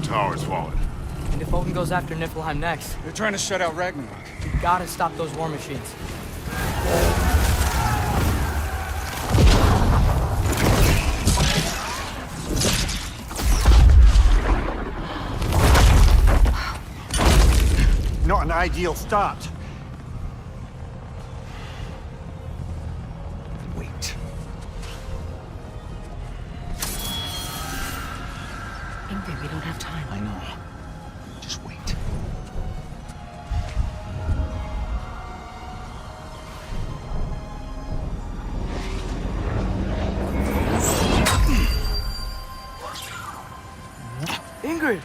top tower has fallen. And if Odin goes after Niflheim next, They're trying to shut out Ragnarok. we gotta stop those war machines. Not an ideal start. Wait. Ingrid, we don't have time. I know. Just wait. Ingrid!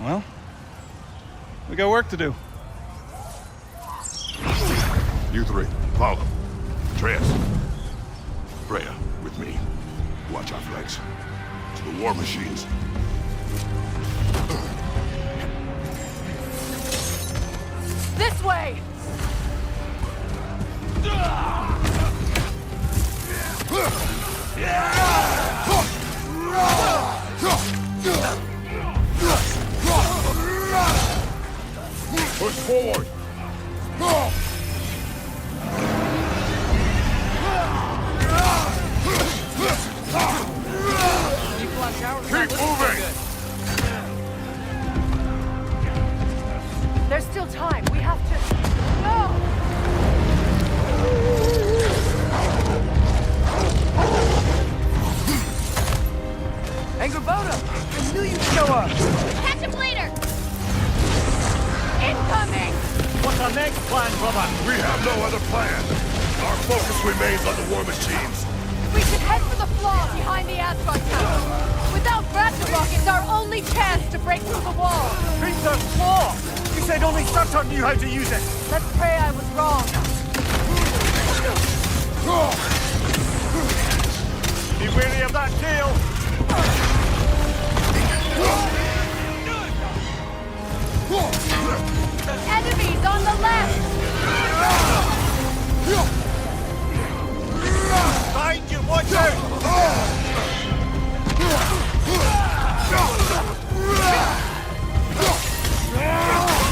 Well, we got work to do. You three, follow. Atreus. Freya, with me. Watch our flanks. To the war machines. This way! Push forward! Keep moving! There's still time. We have to... No! Angrboda! I knew you'd show up! Catch him later! Incoming! What's our next plan, brother? We have no other plan. Our focus remains on the war machines. We should head for the flaw behind the Asgard Tower. Without Ragnarok, it's our only chance to break through the wall. Princess Claw! You said only Surtur knew how to use it. Let's pray I was wrong. Be wary of that tail. Enemies on the left! Behind you, watch out!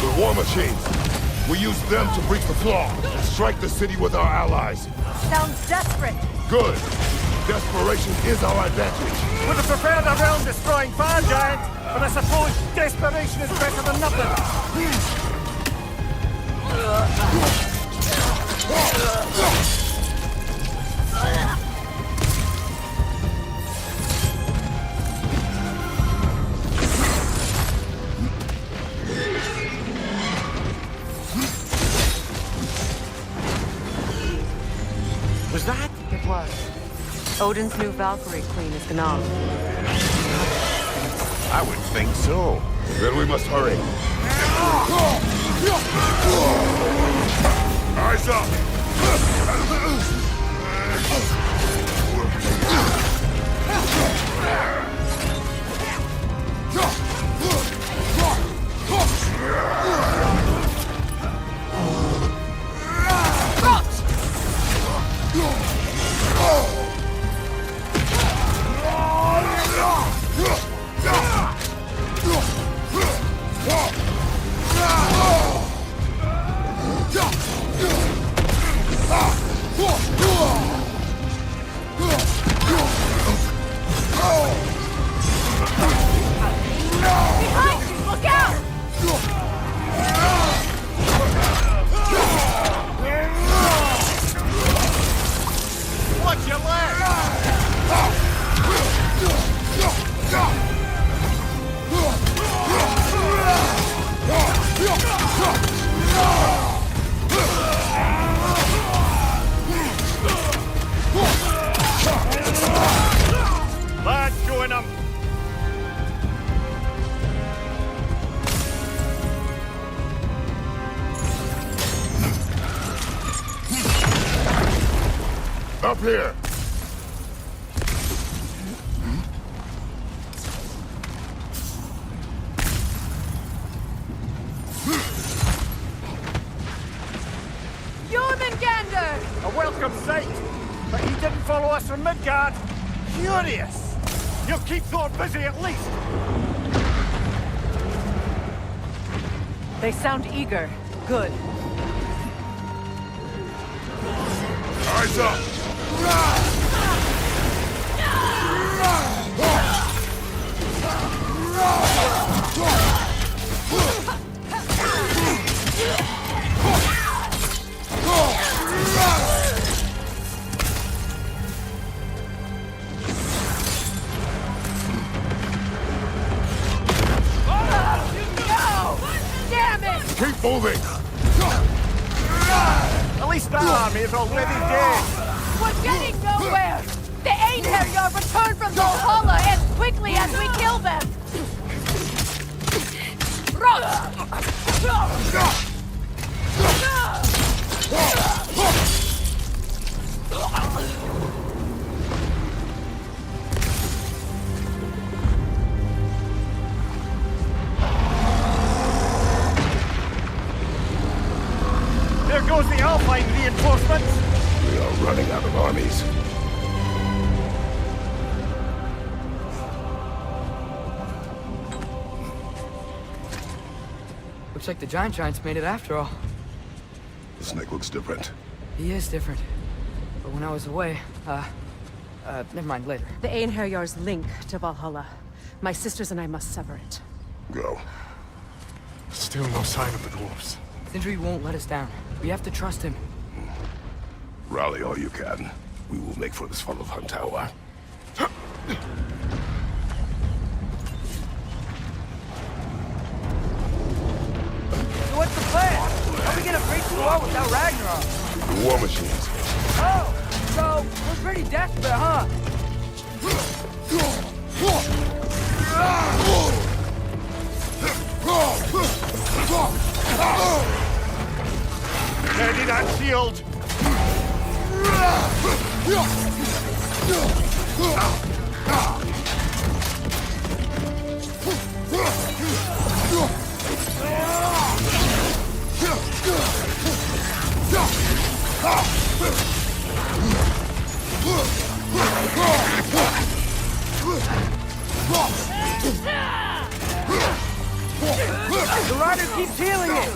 The war machines. We use them to breach the flaw and strike the city with our allies. Sounds desperate. Good. Desperation is our advantage. Would have preferred a realm-destroying fire giant, but I suppose desperation is better than nothing. Was that? It was. Odin's new Valkyrie queen is Gnan. I would think so. Then we must hurry. Eyes up! Behind you! Look out! Watch your leg! Lads, join them! Up here! Jormungandr! A welcome sight, but he didn't follow us from Midgard. Furious! You'll keep Thor busy at least! They sound eager. Good. Eyes up! No! Damn it! Keep moving! At least that army is already dead! We're getting nowhere! The Einherjar return from Valhalla as quickly as we kill them! There goes the Alpine reinforcements! We are running out of armies. Looks like the Giants made it after all. The snake looks different. He is different. But when I was away, never mind, later. The Einherjar's link to Valhalla. My sisters and I must sever it. Go. Still no sign of the dwarves. Sindri won't let us down. We have to trust him. Rally all you can. We will make for this funnel hunt tower. So what's the plan? How are we gonna break the wall without Ragnarok? The war machines. Oh, so we're pretty desperate, huh? Ready that shield! The rider keeps healing it!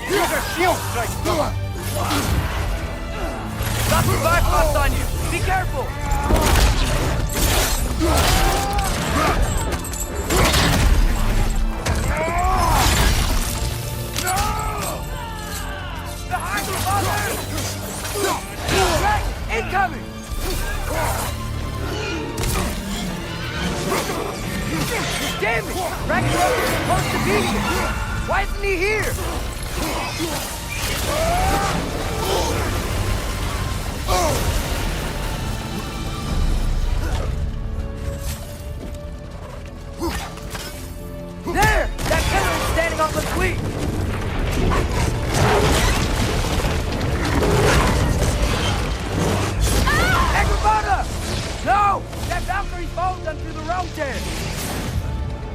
Use a shield strike! Got some bypass on you! Be careful! Behind you, father! Dragon, incoming! Damn it! Ragnarok is supposed to be here! Why isn't he here? There! That killer is standing on the fleet! Agrabah! No! That Valkyrie followed them through the realm tear!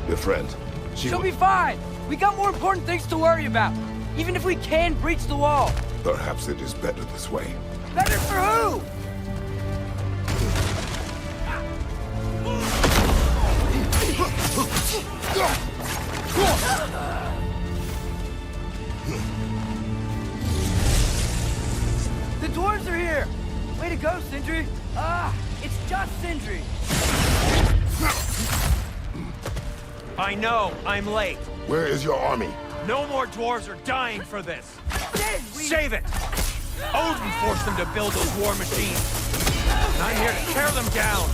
Your friend. She'll be fine! We got more important things to worry about! Even if we can breach the wall! Perhaps it is better this way. Better for who? The dwarves are here! Way to go, Sindri! It's just Sindri! I know, I'm late. Where is your army? No more dwarves are dying for this. Sid, Save it! Odin forced them to build those war machines. And I'm here to tear them down.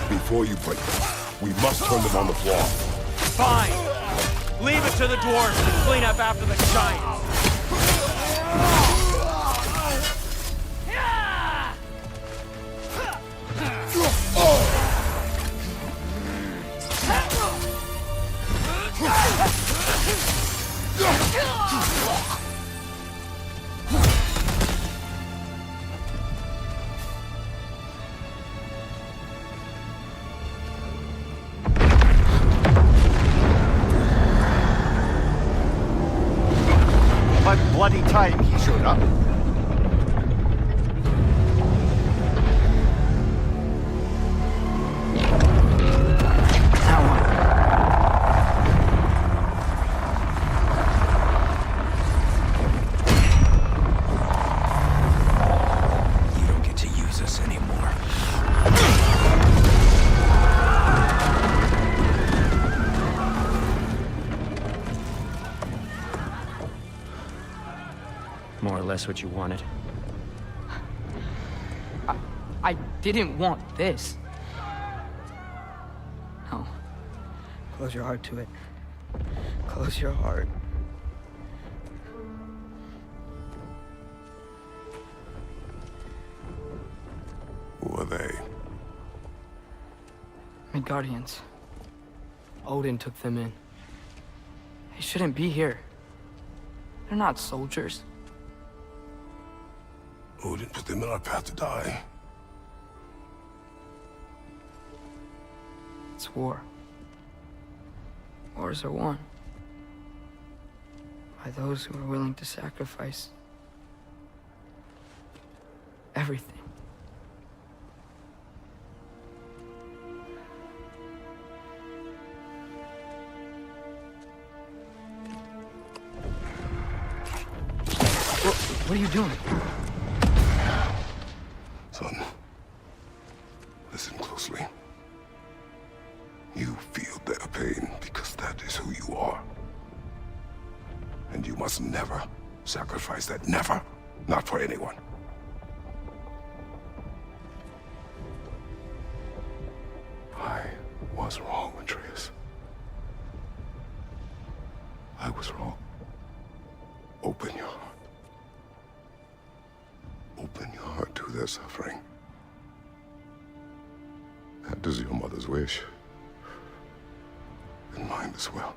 Before you break them, we must turn them on the floor. Fine. Leave it to the dwarves to clean up after the giants. bloody time he showed up. You don't get to use us anymore. More or less what you wanted. I didn't want this. No. Close your heart to it. Close your heart. Who are they? Midgardians. Odin took them in. They shouldn't be here. They're not soldiers. Odin put them in our path to die. It's war. Wars are won by those who are willing to sacrifice everything. What are you doing? Son, listen closely. You feel their pain because that is who you are. And you must never sacrifice that. Never. Not for anyone. I was wrong, Atreus. I was wrong. Open your heart. Open your heart to their suffering. That is your mother's wish. And mine as well.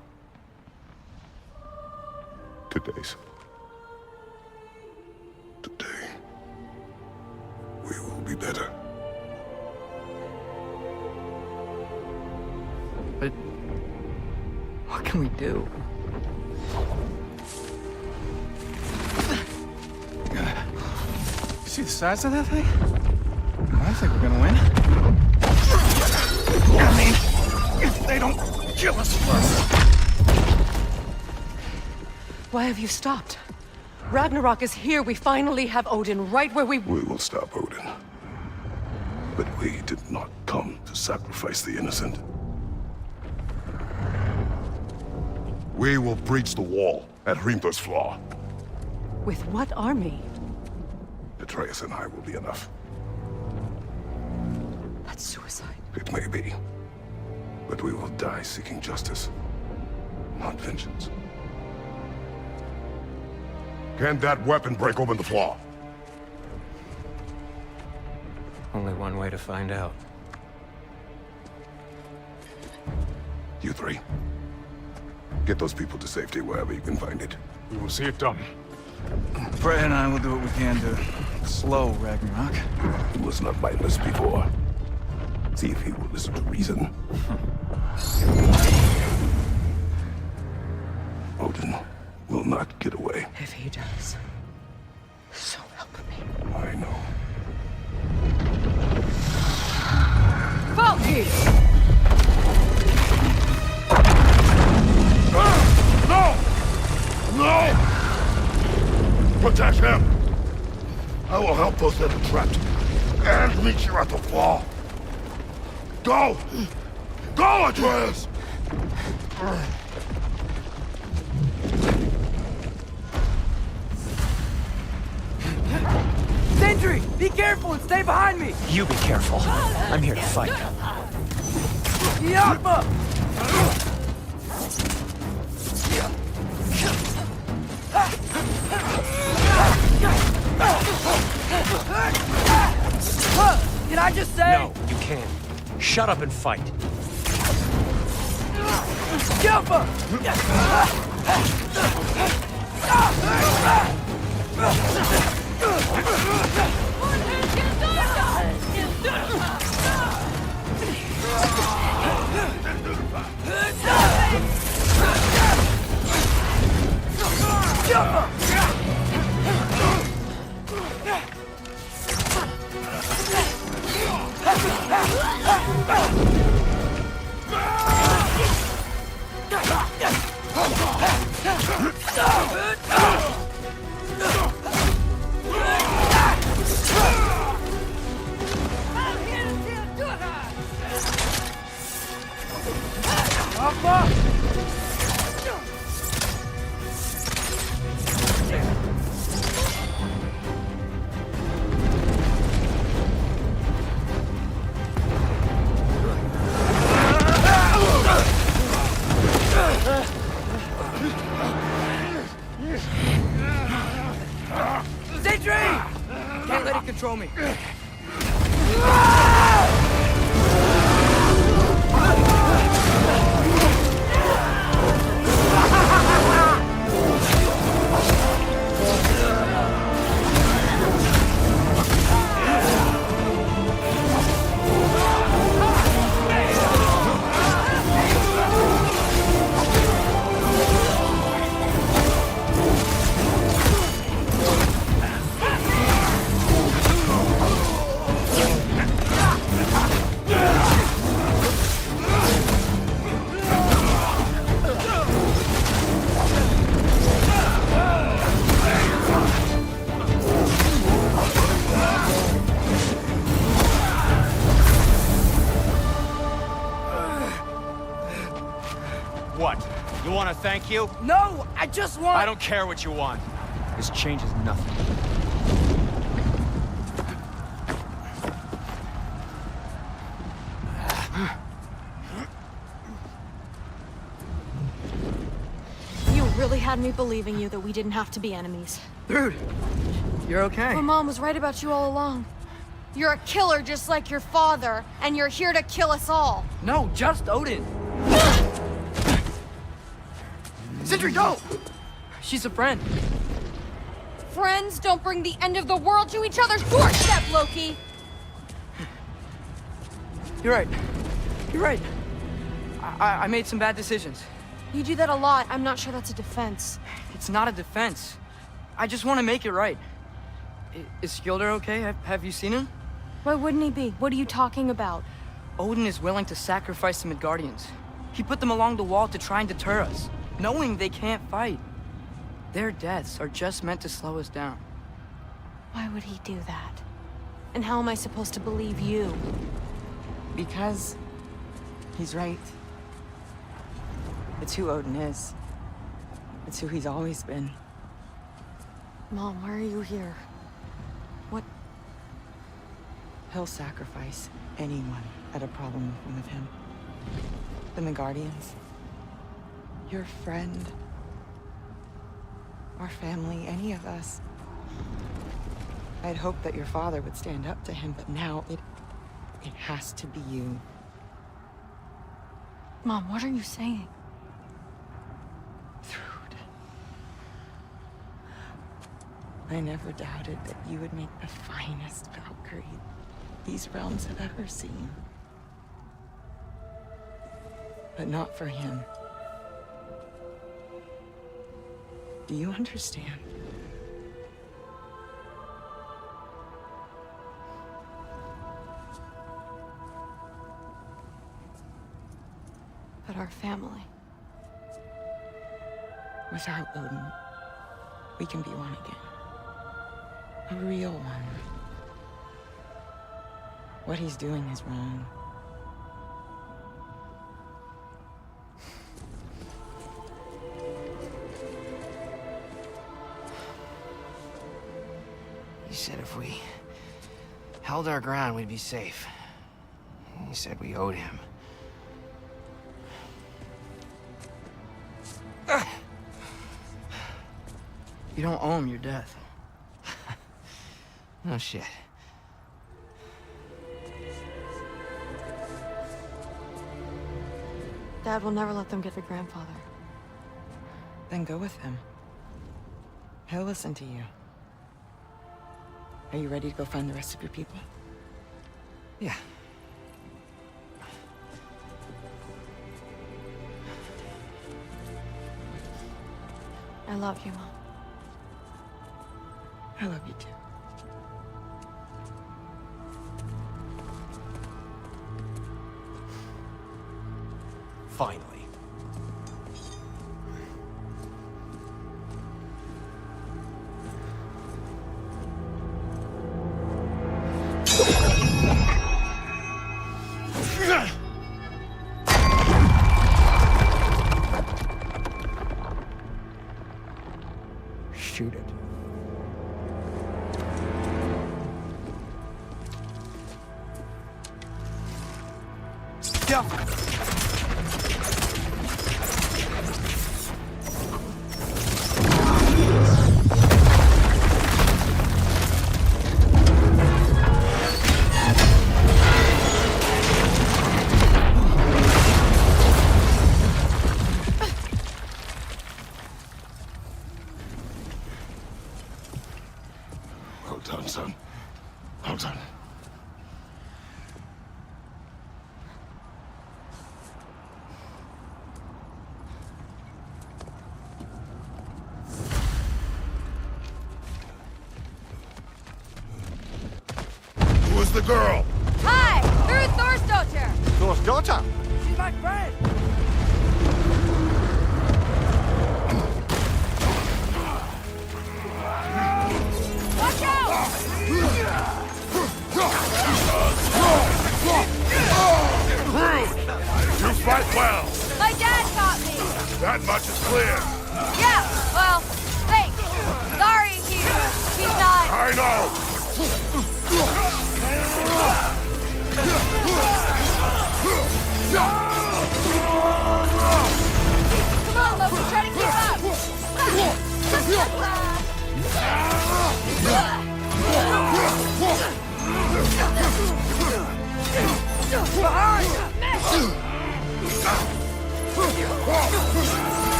Today's. Today, we will be better. But what can we do? You see the size of that thing? I think we're gonna win. I mean, if they don't kill us first. Why have you stopped? Ragnarok is here. We finally have Odin right where we... We will stop Odin. But we did not come to sacrifice the innocent. We will breach the wall at Hrimthur's Flaw. With what army? Atreus and I will be enough. That's suicide. It may be. But we will die seeking justice, not vengeance. Can that weapon break open the flaw? Only one way to find out. You three. Get those people to safety wherever you can find it. We will see it done. Freya and I will do what we can to slow Ragnarok. He was not mindless before. See if he will listen to reason. Odin will not get away. If he does, so help me. I know. Valky! No! No! Protect him! I will help those that are trapped. And meet you at the flaw. Go! Go, Atreus! Sentry! Be careful and stay behind me! You be careful. I'm here to fight. Yappa! Can I just say? No, you can't. Shut up and fight. Yappa! Yappa! Can't let it control me. What? You want to thank you? No, I just want... I don't care what you want. This changes nothing. You really had me believing you that we didn't have to be enemies. Dude, you're okay. My mom was right about you all along. You're a killer just like your father, and you're here to kill us all. No, just Odin. Sindri, don't! She's a friend. Friends don't bring the end of the world to each other's doorstep, Loki! You're right. You're right. I made some bad decisions. You do that a lot. I'm not sure that's a defense. It's not a defense. I just want to make it right. Is Skilder okay? Have you seen him? Why wouldn't he be? What are you talking about? Odin is willing to sacrifice the Midgardians. He put them along the wall to try and deter us, knowing they can't fight. Their deaths are just meant to slow us down. Why would he do that? And how am I supposed to believe you? Because he's right. It's who Odin is. It's who he's always been. Mom, why are you here? What? He'll sacrifice anyone at a problem with one of him. The Midgardians. Your friend. Our family, any of us. I'd hoped that your father would stand up to him, but now it has to be you. Mom, what are you saying? Thrud. I never doubted that you would make the finest Valkyrie these realms have ever seen. But not for him. Do you understand? But our family. Without Odin, we can be one again. A real one. What he's doing is wrong. He said if we held our ground, we'd be safe. He said we owed him. You don't owe him your death. No shit. Dad will never let them get their grandfather. Then go with him. He'll listen to you. Are you ready to go find the rest of your people? Yeah. I love you, Mom. I love you too. Finally. shoot it. Well done, son. Well done. Who is the girl? Hi! Through Thor's daughter! Thor's daughter! She's my friend! Watch out! Rude! You fight well. My dad taught me! That much is clear. Yeah, well, thanks. Sorry, he's not... I know. Come on, Loki, try to keep up!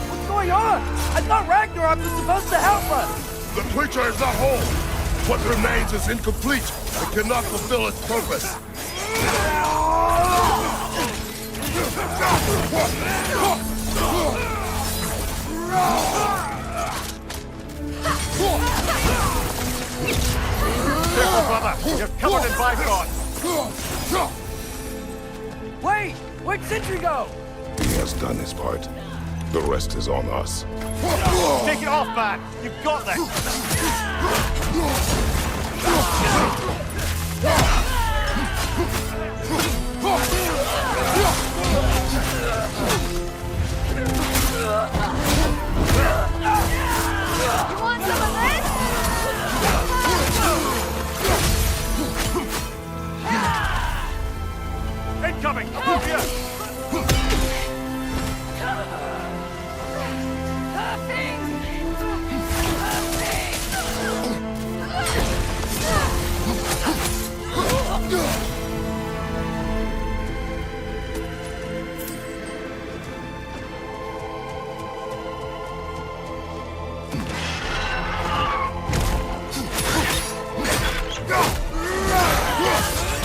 What's going on? I thought Ragnarok was supposed to help us! The creature is not whole. What remains is incomplete. It cannot fulfill its purpose. Careful, brother! You're covered in Bifrost! Wait! Where'd Sentry go? He has done his part. The rest is on us. Take it off, man! You've got this! You want some of this? Incoming! Above you!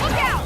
Look out!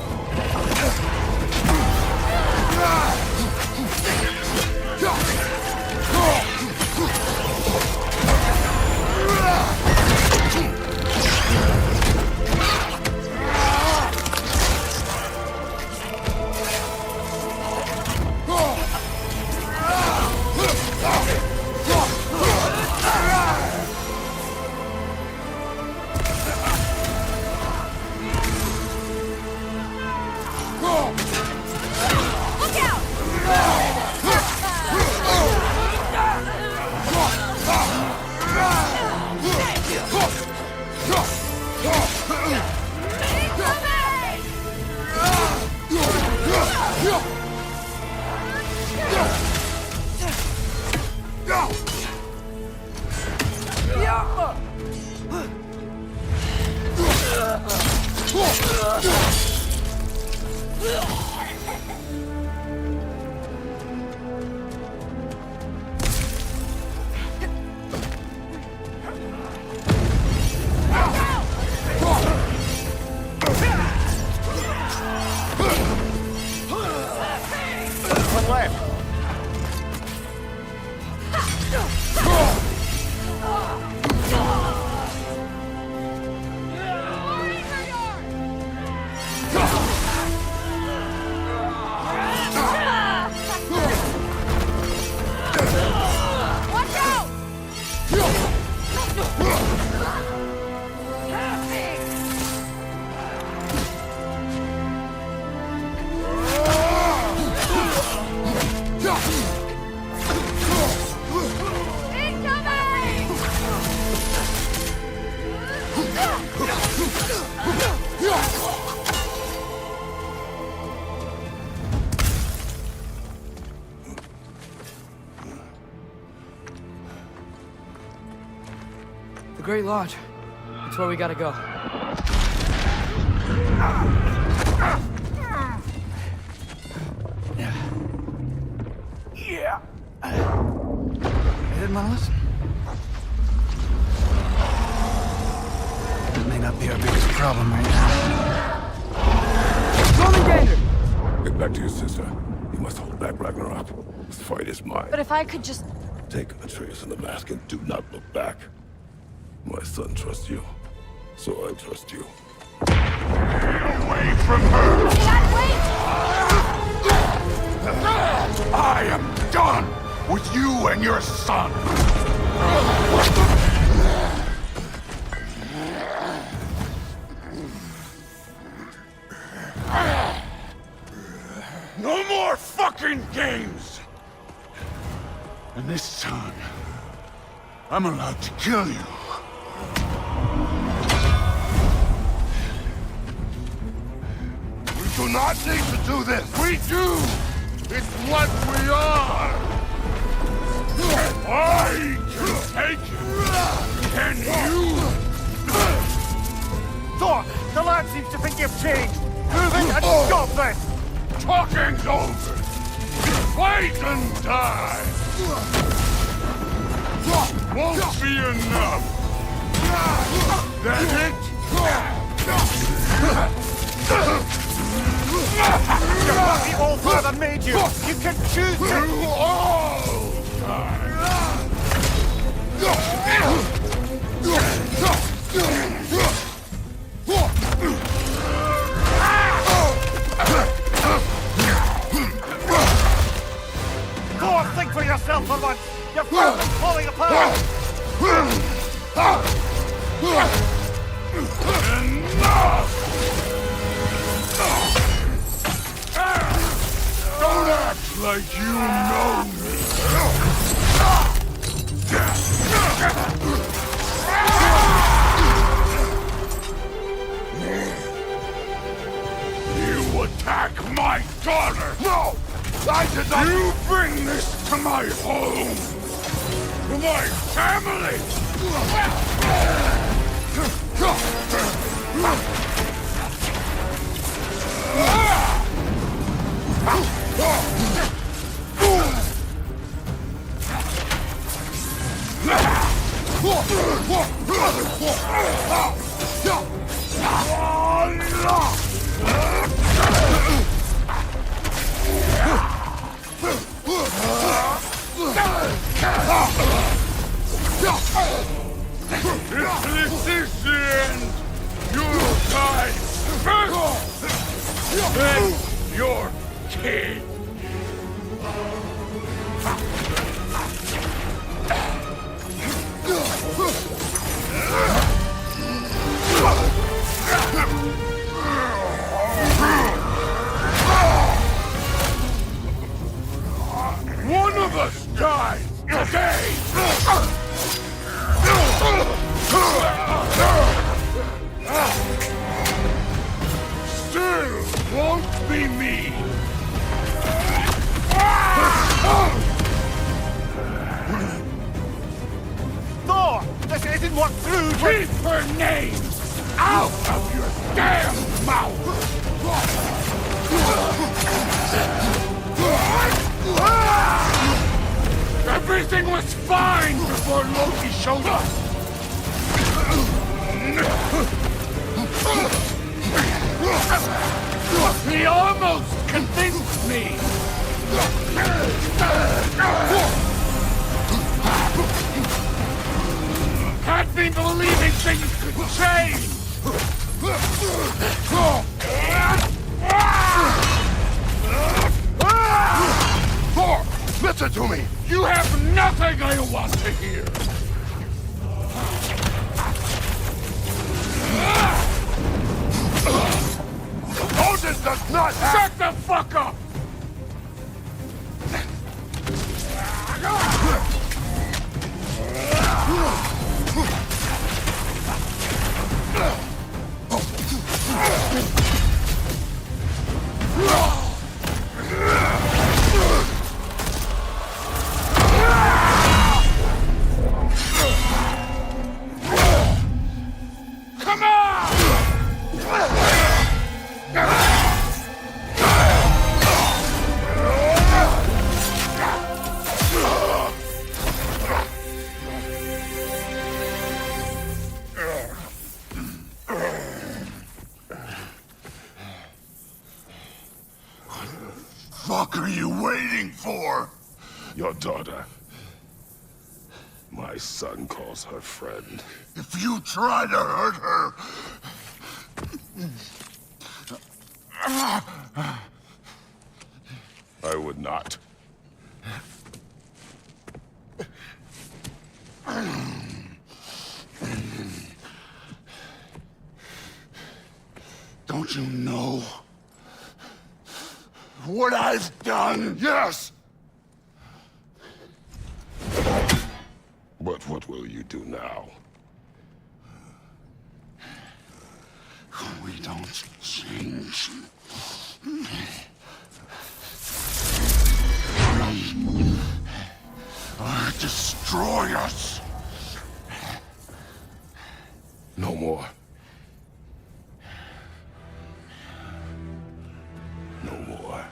Great Lodge. That's where we gotta go. Yeah. You didn't want to listen? That may not be our biggest problem right now. Roman Gander! Get back to your sister. You must hold back Ragnarok. This fight is mine. But if I could just... Take Atreus and the mask and do not look back. My son trusts you, so I trust you. Away from her! Dad, wait! I am done with you and your son! No more fucking games! And this time, I'm allowed to kill you. We do not need to do this. We do. It's what we are. I can take it. Can you? Thor, the lad seems to think you've changed. Move it and stop this! Talking's over. Fight and die. Won't be enough. That it? You're not the old father made you! You can choose You it! all Thor, think for yourself for once! Your family's falling apart! Enough! Don't act like you know me. You attack my daughter! No! I did not! You bring this to my home! To my family! If this is the end, you'll die first! Then you're king! One of us dies today! Still won't be me! Thor! This isn't what through to... Keep her name out of your damn mouth! Everything was fine before Loki showed up! He almost convinced me! Had me believing things could change! Thor, listen to me! You have nothing I want to hear! Odin does not have... Shut the fuck up! fuck are you waiting for? Your daughter. My son calls her friend. If you try to hurt her... I would not. Don't you know what I've done? Yes! But what will you do now? We don't change. Destroy us! No more. No more.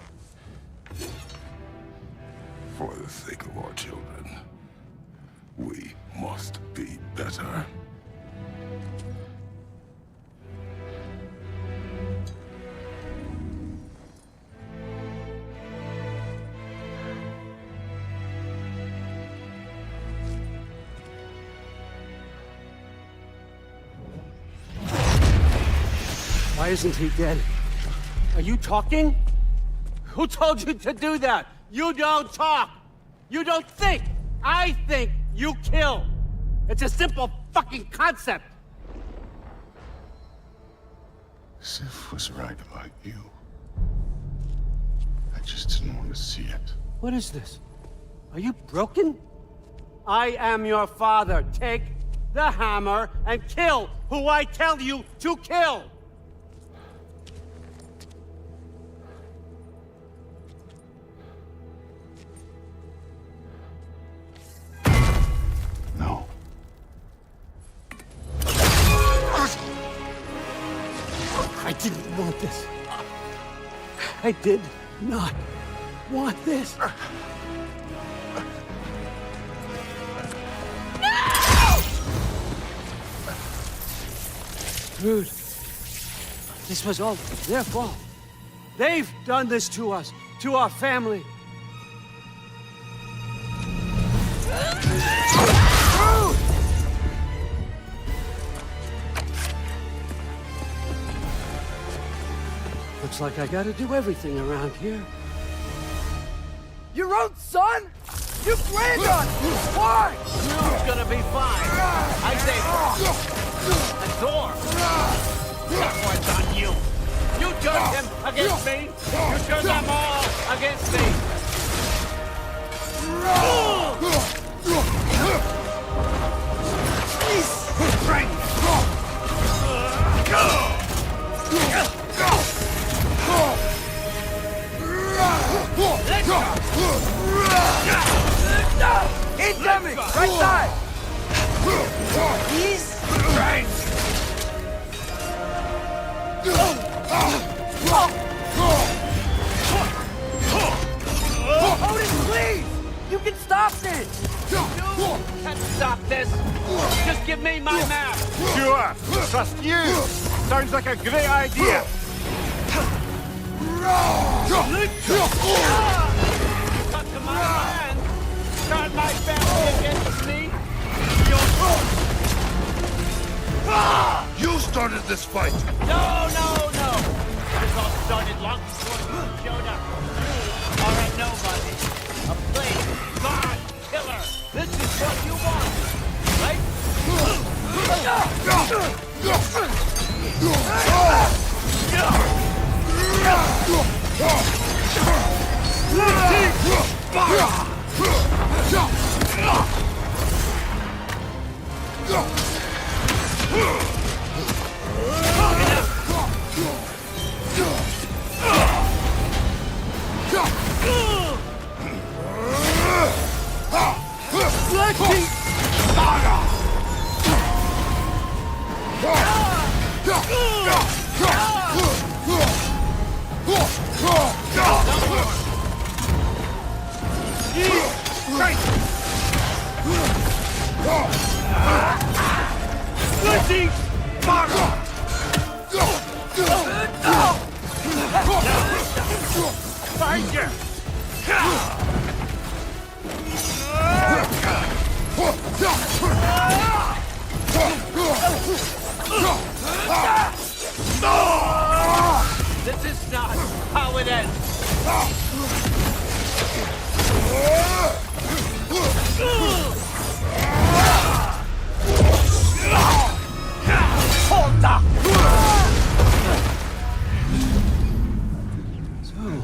For the sake of our children, we must be better. Why isn't he dead? Are you talking? Who told you to do that? You don't talk! You don't think! I think, you kill! It's a simple fucking concept! Sif was right about you. I just didn't want to see it. What is this? Are you broken? I am your father. Take the hammer and kill who I tell you to kill! No. I didn't want this. I did not want this. Dude, this was all their fault. They've done this to us, to our family. Looks like I gotta do everything around here. Your own son? You planned on it! Why? It's gonna be fine. I say, a door. That one's on you. You turned him against me. You turned them all against me. Incoming! Right side! He's right! Odin, please! You can stop this! You can stop this! Just give me my map! Sure. Trust you. Sounds like a great idea. Come to my land! Turn my family against me! You started this fight! No! This all started long before you showed up. You are a nobody. A plague, god, killer. This is what you want, right? find you! This is not how it ends! Hold up! So,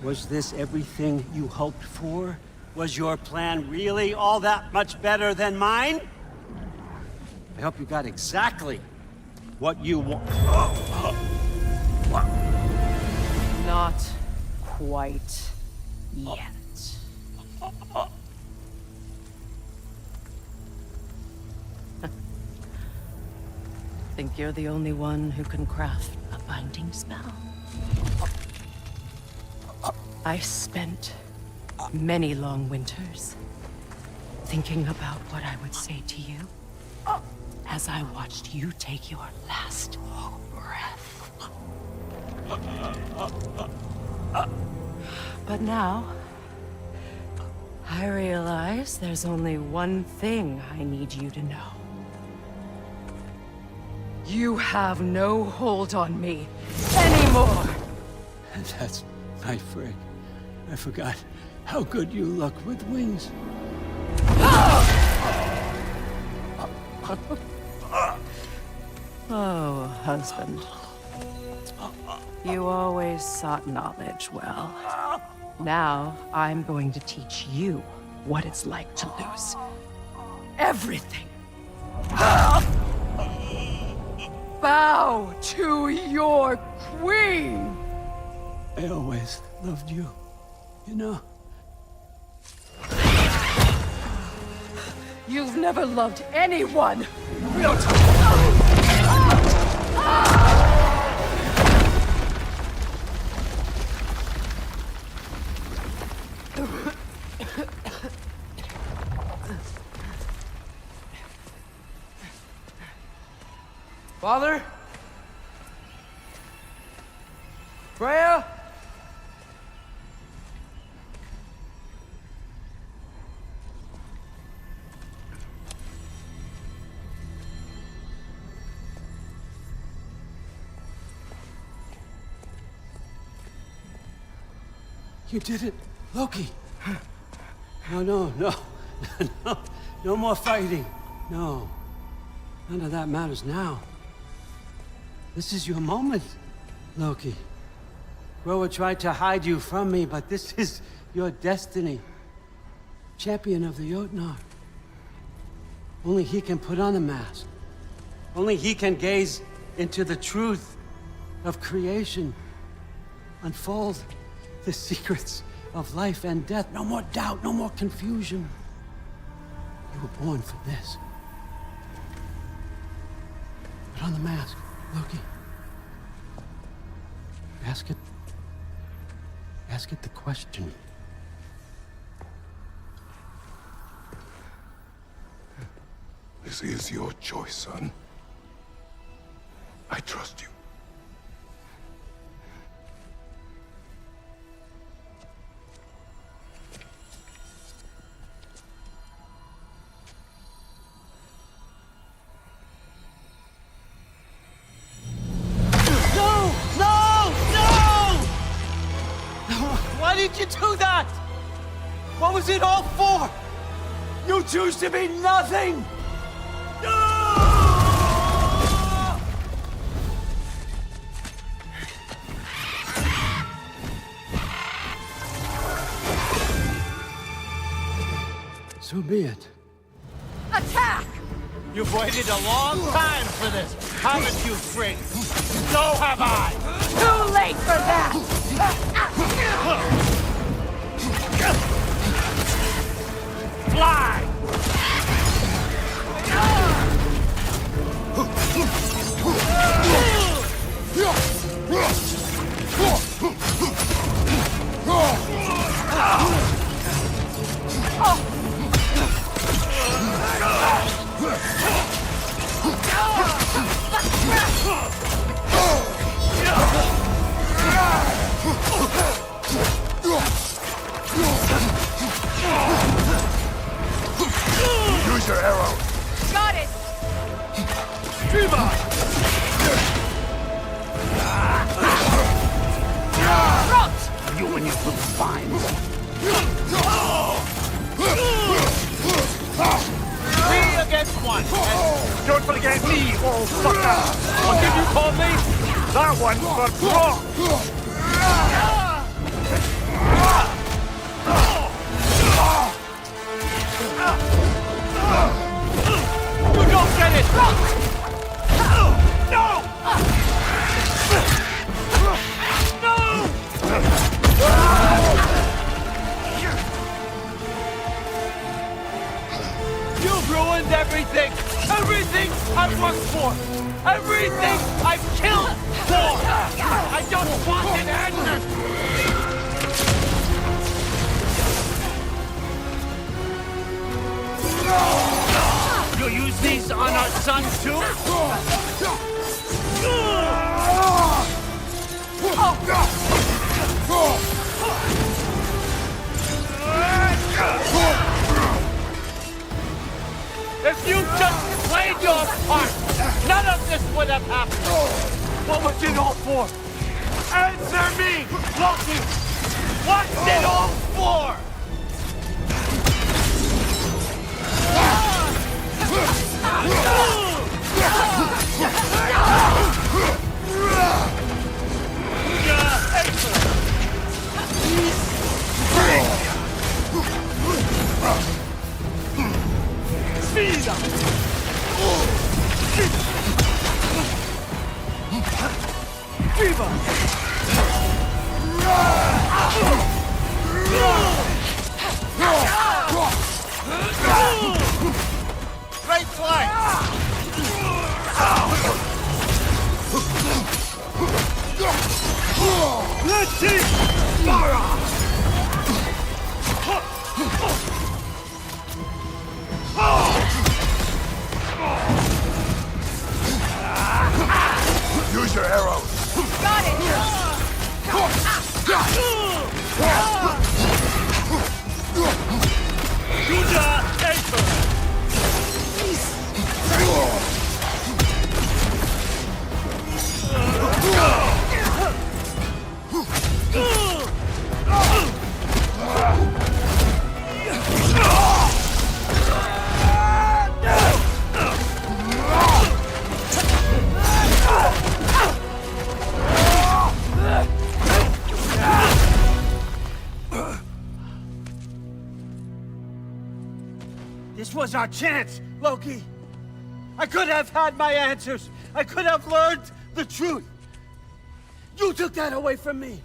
was this everything you hoped for? Was your plan really all that much better than mine? I hope you got exactly what you want. Not quite yet. Think you're the only one who can craft a binding spell? I spent many long winters thinking about what I would say to you as I watched you take your last breath. But now, I realize there's only one thing I need you to know. You have no hold on me anymore! That's my frig. I forgot how good you look with wings. Oh, husband. You always sought knowledge well. Now, I'm going to teach you what it's like to lose everything. Bow to your queen! I always loved you, you know. You've never loved anyone! Father? Freya? You did it, Loki. No, no, no. No, no more fighting. No. None of that matters now. This is your moment, Loki. Groa tried to hide you from me, but this is your destiny. Champion of the Jotnar. Only he can put on the mask. Only he can gaze into the truth of creation. Unfold the secrets of life and death. No more doubt, no more confusion. You were born for this. Put on the mask, Loki. Ask it the question. This is your choice, son. I trust you. Why did you do that? What was it all for? You choose to be nothing! So be it. Attack! You've waited a long time for this, haven't you, Fring? So have I! Too late for that! Fly! Fine. 3 against 1. Don't forget me, old fucker. What did you call me? That one's for Brock. You don't get it! No! No! You've ruined everything! Everything I've worked for! Everything I've killed for! I just want an answer! You'll use these on our son too? If you just played your part, none of this would have happened. What was it all for? Answer me, Loki! What's it all for? Great flight! Let's see! Use your arrows. Got it! This was our chance, Loki. I could have had my answers. I could have learned the truth. You took that away from me.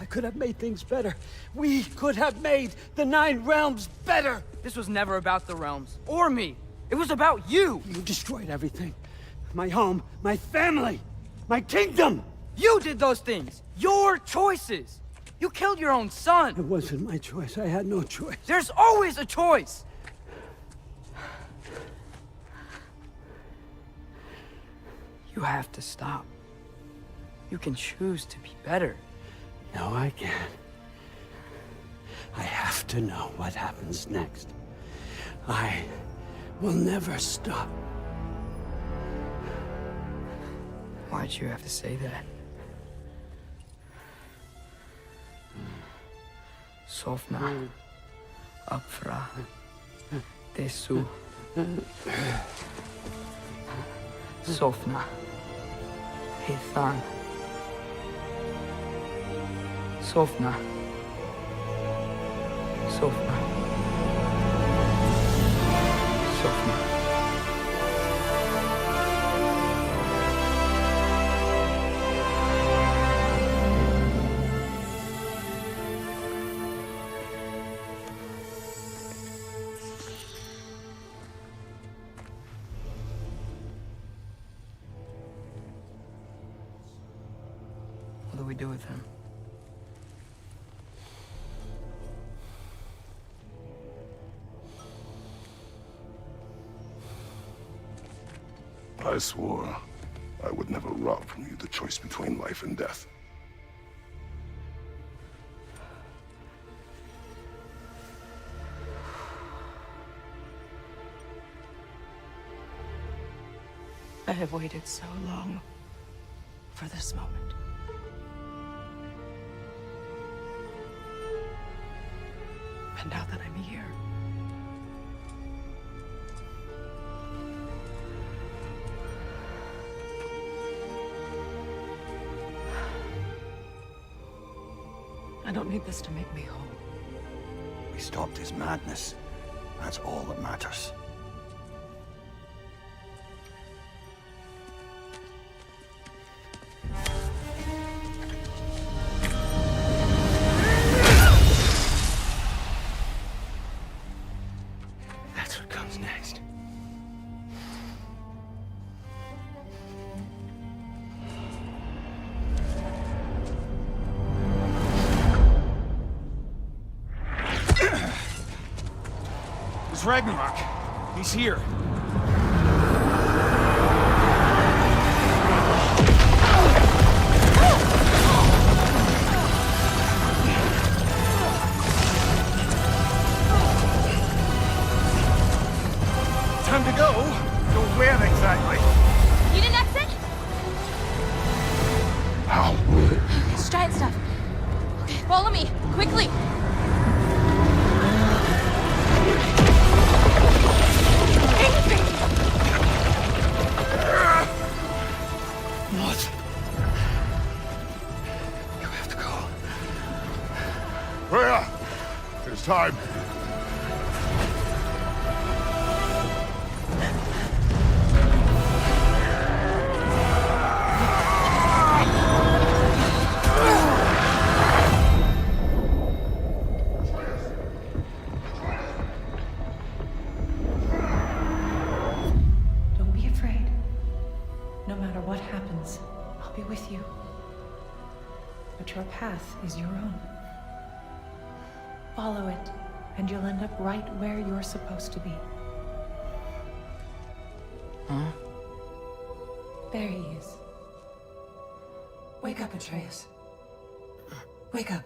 I could have made things better. We could have made the 9 realms better. This was never about the realms, or me. It was about you! You destroyed everything. My home, my family, my kingdom. You did those things! Your choices! You killed your own son! It wasn't my choice. I had no choice. There's always a choice! You have to stop. You can choose to be better. No, I can't. I have to know what happens next. I will never stop. Why'd you have to say that? Sofna. Apfra. Desu. Sofna. Hithan. Sofna. Sofna. Sofna. What do we do with him? I swore I would never rob from you the choice between life and death. I have waited so long for this moment. And now that I'm here, I don't need this to make me whole. We stopped his madness. That's all that matters. That's what comes next. It's Ragnarok. He's here. Time to go. Go where exactly? Need an exit? How? It's giant stuff. Okay, follow me, quickly. What? You have to go. Freya! It's time. Don't be afraid. No matter what happens, I'll be with you. But your path is your own. Follow it, and you'll end up right where you're supposed to be. Huh? There he is. Wake up, Atreus. Wake up.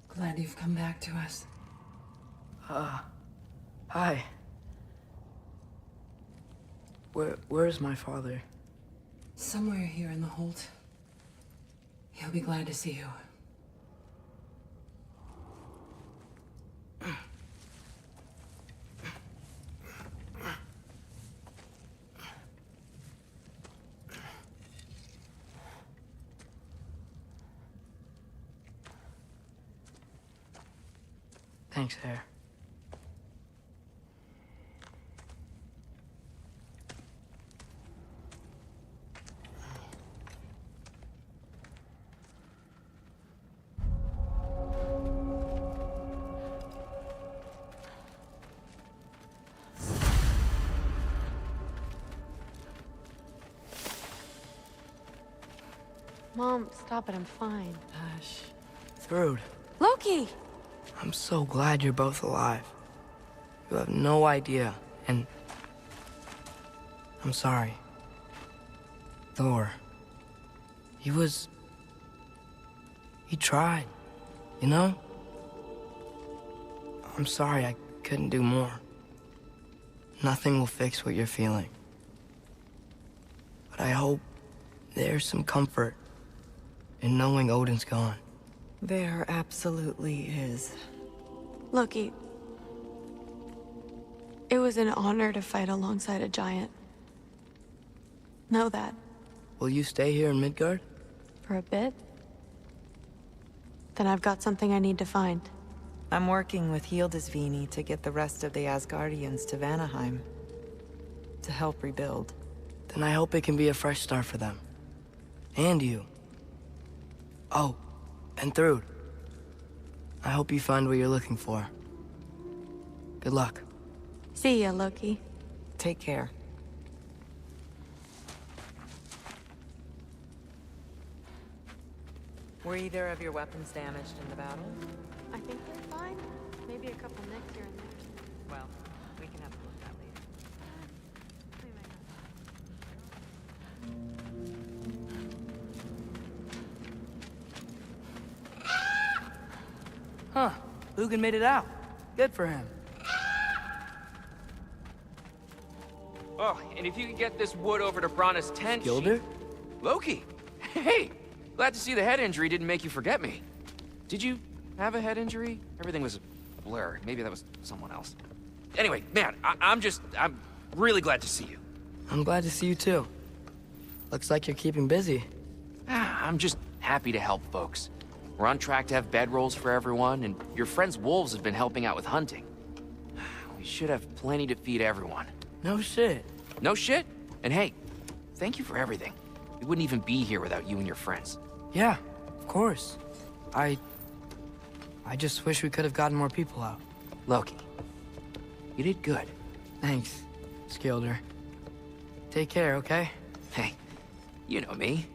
Glad you've come back to us. Hi. Where's my father? Somewhere here in the Holt. He'll be glad to see you. Thanks, Hare. Mom, stop it, I'm fine. Hush. Thrud, Loki! I'm so glad you're both alive. You have no idea, and I'm sorry. Thor, he tried, you know? I'm sorry I couldn't do more. Nothing will fix what you're feeling. But I hope there's some comfort in knowing Odin's gone. There absolutely is. Loki, it was an honor to fight alongside a giant. Know that. Will you stay here in Midgard? For a bit? Then I've got something I need to find. I'm working with Hildisvini to get the rest of the Asgardians to Vanaheim. To help rebuild. Then I hope it can be a fresh start for them. And you. Oh, and Thrud. I hope you find what you're looking for. Good luck. See ya, Loki. Take care. Were either of your weapons damaged in the battle? I think they're fine. Maybe a couple nicks here and there. Well, we can have a look at that later. Huh. Lugan made it out. Good for him. Oh, and if you could get this wood over to Brana's tent... Gilder? Loki! Hey! Glad to see the head injury didn't make you forget me. Did you have a head injury? Everything was a blur. Maybe that was someone else. Anyway, man, I'm really glad to see you. I'm glad to see you too. Looks like you're keeping busy. I'm just happy to help folks. We're on track to have bedrolls for everyone, and your friend's wolves have been helping out with hunting. We should have plenty to feed everyone. No shit. No shit? And hey, thank you for everything. We wouldn't even be here without you and your friends. Yeah, of course. I just wish we could have gotten more people out. Loki, you did good. Thanks, Skilder. Take care, okay? Hey, you know me.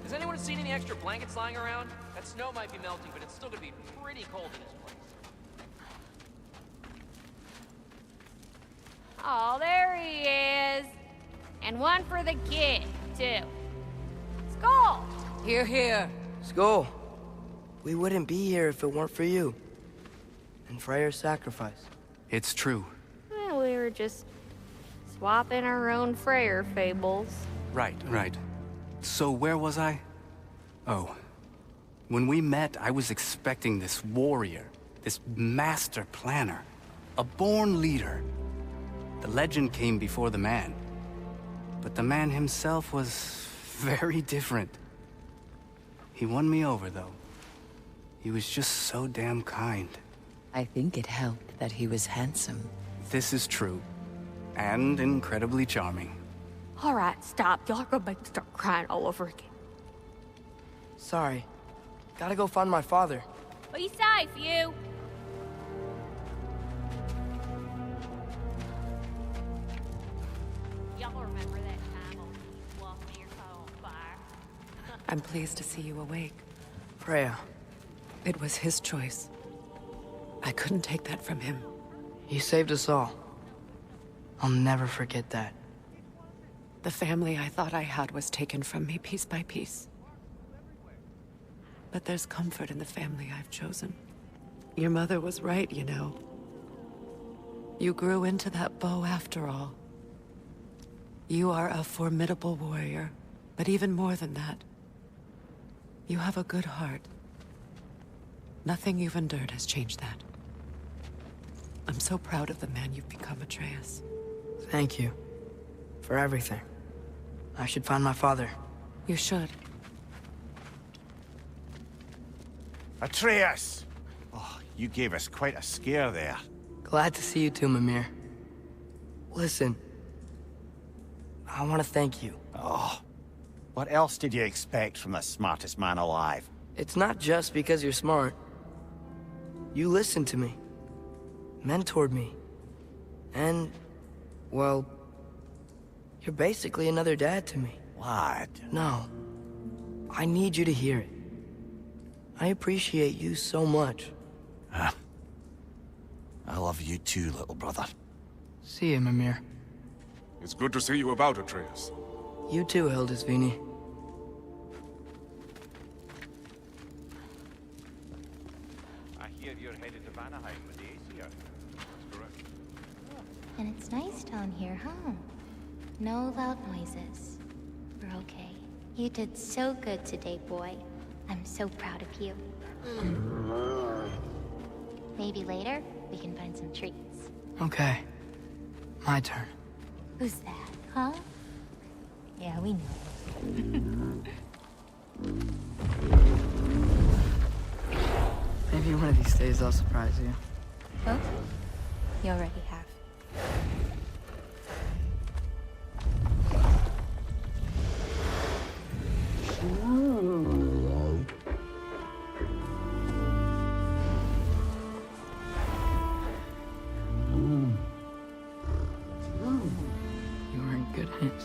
Has anyone seen any extra blankets lying around? That snow might be melting, but it's still gonna be pretty cold in this place. Oh, there he is. And one for the kid, too. Skull! Here, here. Skull, we wouldn't be here if it weren't for you. And Freyr's sacrifice. It's true. Well, we were just swapping our own Freyr fables. Right. So where was I? Oh. When we met, I was expecting this warrior, this master planner, a born leader. The legend came before the man. But the man himself was very different. He won me over, though. He was just so damn kind. I think it helped that he was handsome. This is true. And incredibly charming. All right, stop. Y'all are gonna make me start crying all over again. Sorry. Gotta go find my father. Be safe, you. Y'all remember that time old Keith walked me or caught on fire? I'm pleased to see you awake. Freya, It was his choice. I couldn't take that from him. you saved us all. I'll never forget that. The family I thought I had was taken from me piece by piece. But there's comfort in the family I've chosen. Your mother was right, you know. You grew into that bow after all. You are a formidable warrior, but even more than that, you have a good heart. Nothing you've endured has changed that. I'm so proud of the man you've become, Atreus. Thank you. For everything. I should find my father. You should. Atreus! Oh, you gave us quite a scare there. Glad to see you too, Mimir. Listen. I want to thank you. Oh, what else did you expect from the smartest man alive? It's not just because you're smart. You listened to me. Mentored me. And, well, you're basically another dad to me. Lad. No. I need you to hear it. I appreciate you so much. I love you too, little brother. See you, Mimir. It's good to see you about, Atreus. You too, Hildisvini. I hear you're headed to Vanaheim with the Aesir. That's correct. And it's nice down here, huh? No loud noises. We're okay. You did so good today, boy. I'm so proud of you. Maybe later, we can find some treats. Okay. My turn. Who's that, huh? Yeah, we know. Maybe one of these days I'll surprise you. Well, you already have. You were in good hands.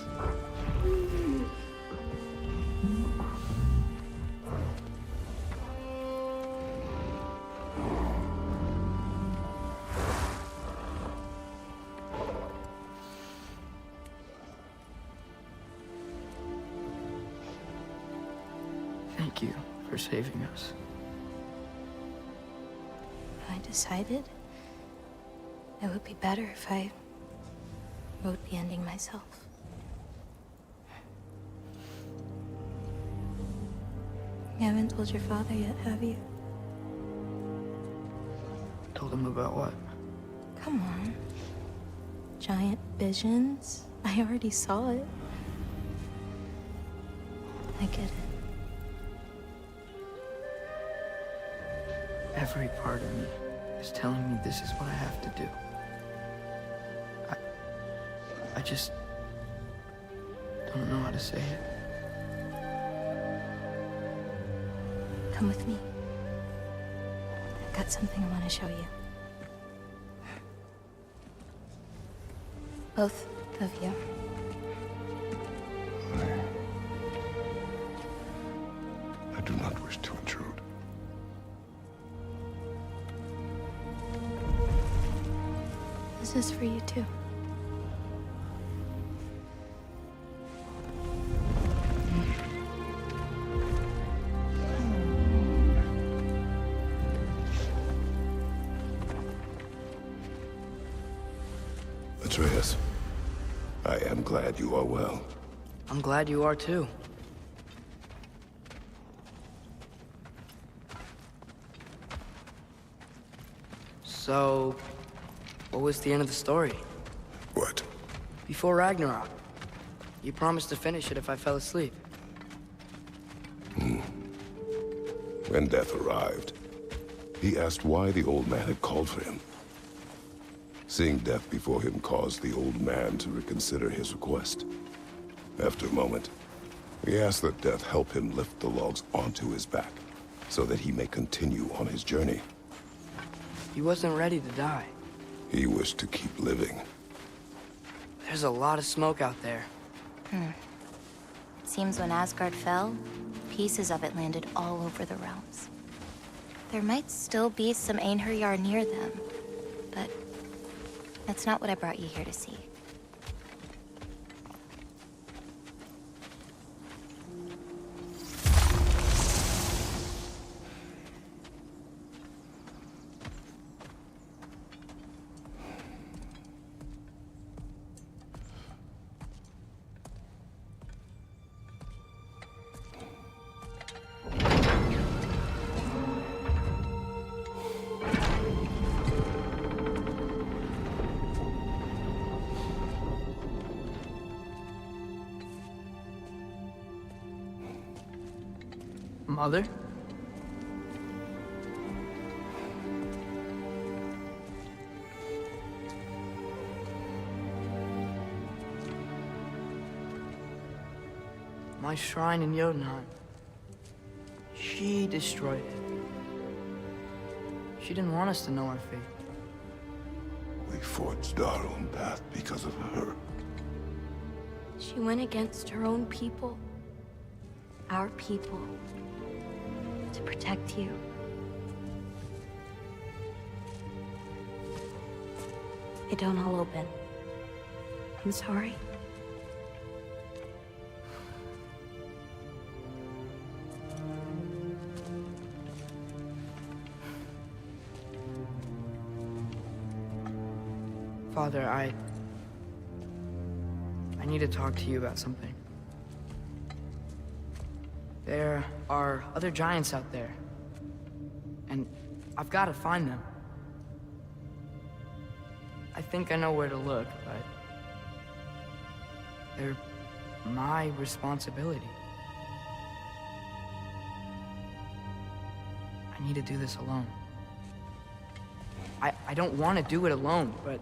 Thank you for saving us. I decided It would be better if I wrote the ending myself. You haven't told your father yet, have you? Told him about what? Come on. Giant visions? I already saw it. I get it. Every part of me is telling me this is what I have to do. I just don't know how to say it. Come with me. I've got something I want to show you. Both of you. I do not wish to intrude. This is for you too. Atreus, I am glad you are well. I'm glad you are too. So, what was the end of the story? What? Before Ragnarok, you promised to finish it if I fell asleep. When death arrived, he asked why the old man had called for him. Seeing death before him caused the old man to reconsider his request. After a moment, he asked that death help him lift the logs onto his back, so that he may continue on his journey. He wasn't ready to die. He wished to keep living. There's a lot of smoke out there. It seems when Asgard fell, pieces of it landed all over the realms. There might still be some Einherjar near them, but that's not what I brought you here to see. Mother? My shrine in Jotunheim. She destroyed it. She didn't want us to know our fate. We forged our own path because of her. She went against her own people. Our people. To protect you. It don't all open. I'm sorry. Father, I need to talk to you about something. There are other giants out there, and I've got to find them. I think I know where to look, but they're my responsibility. I need to do this alone. I don't want to do it alone, but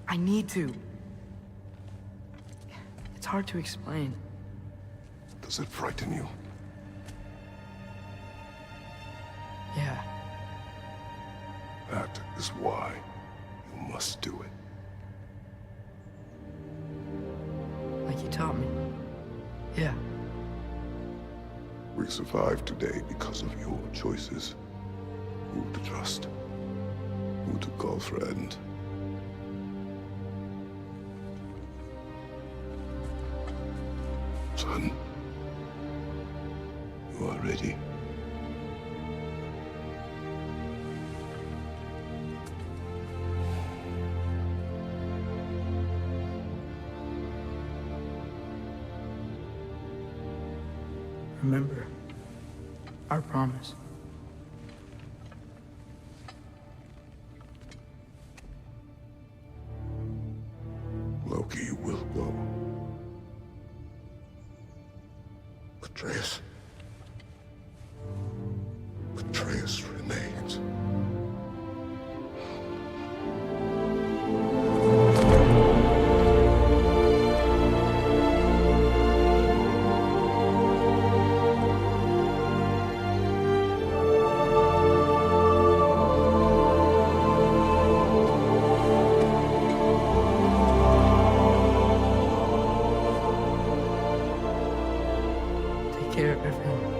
I need to. It's hard to explain. Does it frighten you? Yeah. That is why you must do it. Like you taught me. Yeah. We survived today because of your choices. Who to trust, who to call friend. Son, you are ready. Remember our promise. Loki will go. Atreus. Atreus remains. Take care, everyone.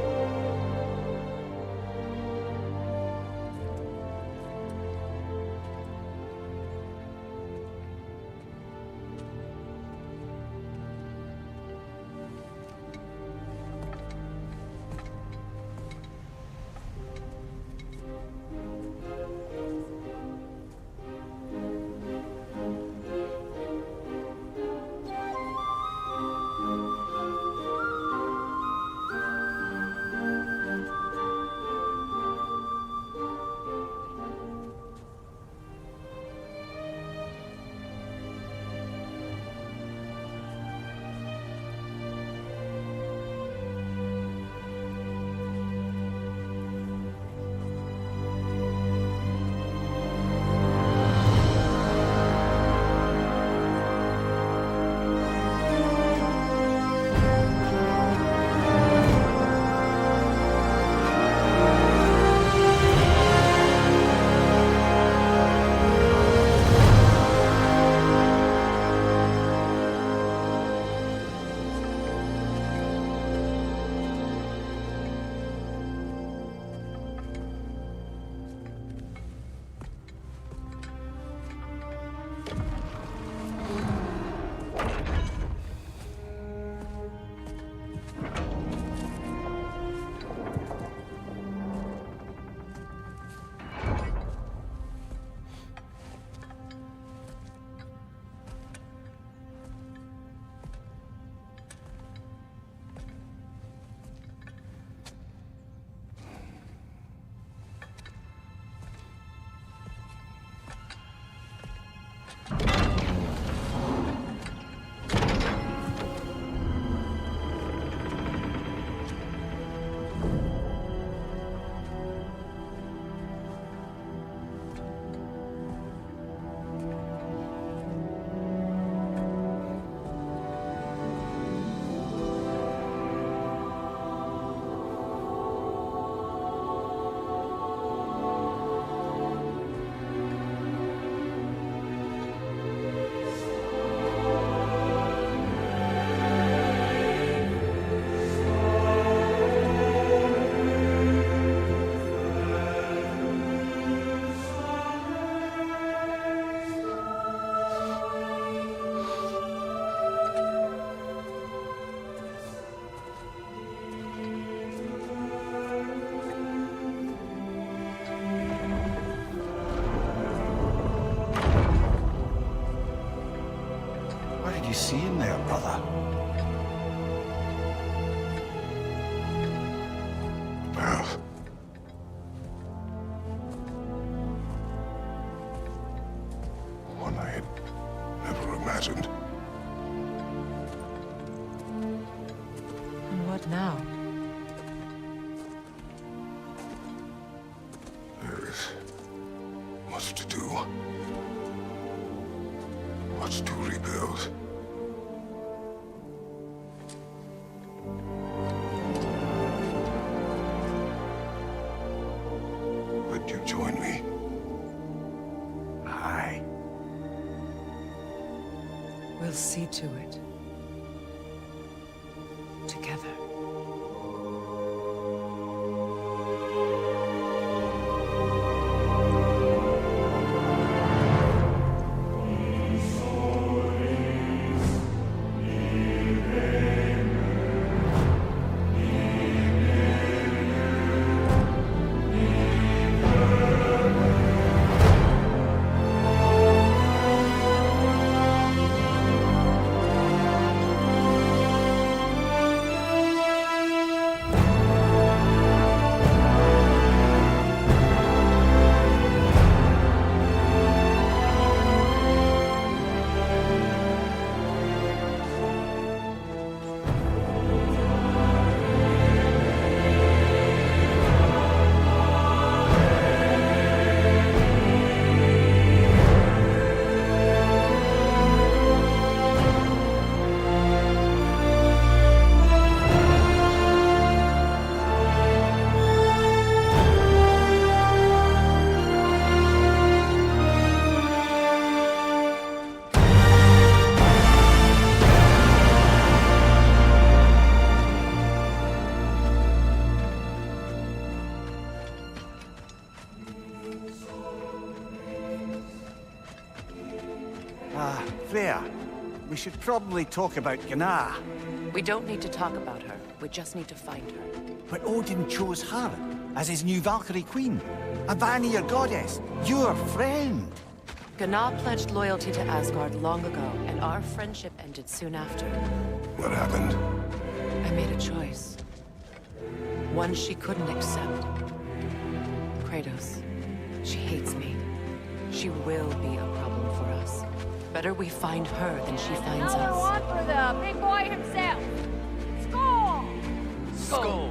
What did you see in there, brother? A path. One I had never imagined. And what now? There is much to do. Much to rebuild. Would you join me? Aye. We'll see to it. Together. Freya, we should probably talk about Gná. We don't need to talk about her. We just need to find her. But Odin chose her as his new Valkyrie queen. A Vanir goddess, your friend. Gná pledged loyalty to Asgard long ago, and our friendship ended soon after. What happened? I made a choice. One she couldn't accept. Kratos. She hates me. She will be a problem for us. Better we find her than she finds Another us. one for the big boy himself. Skull! Skull.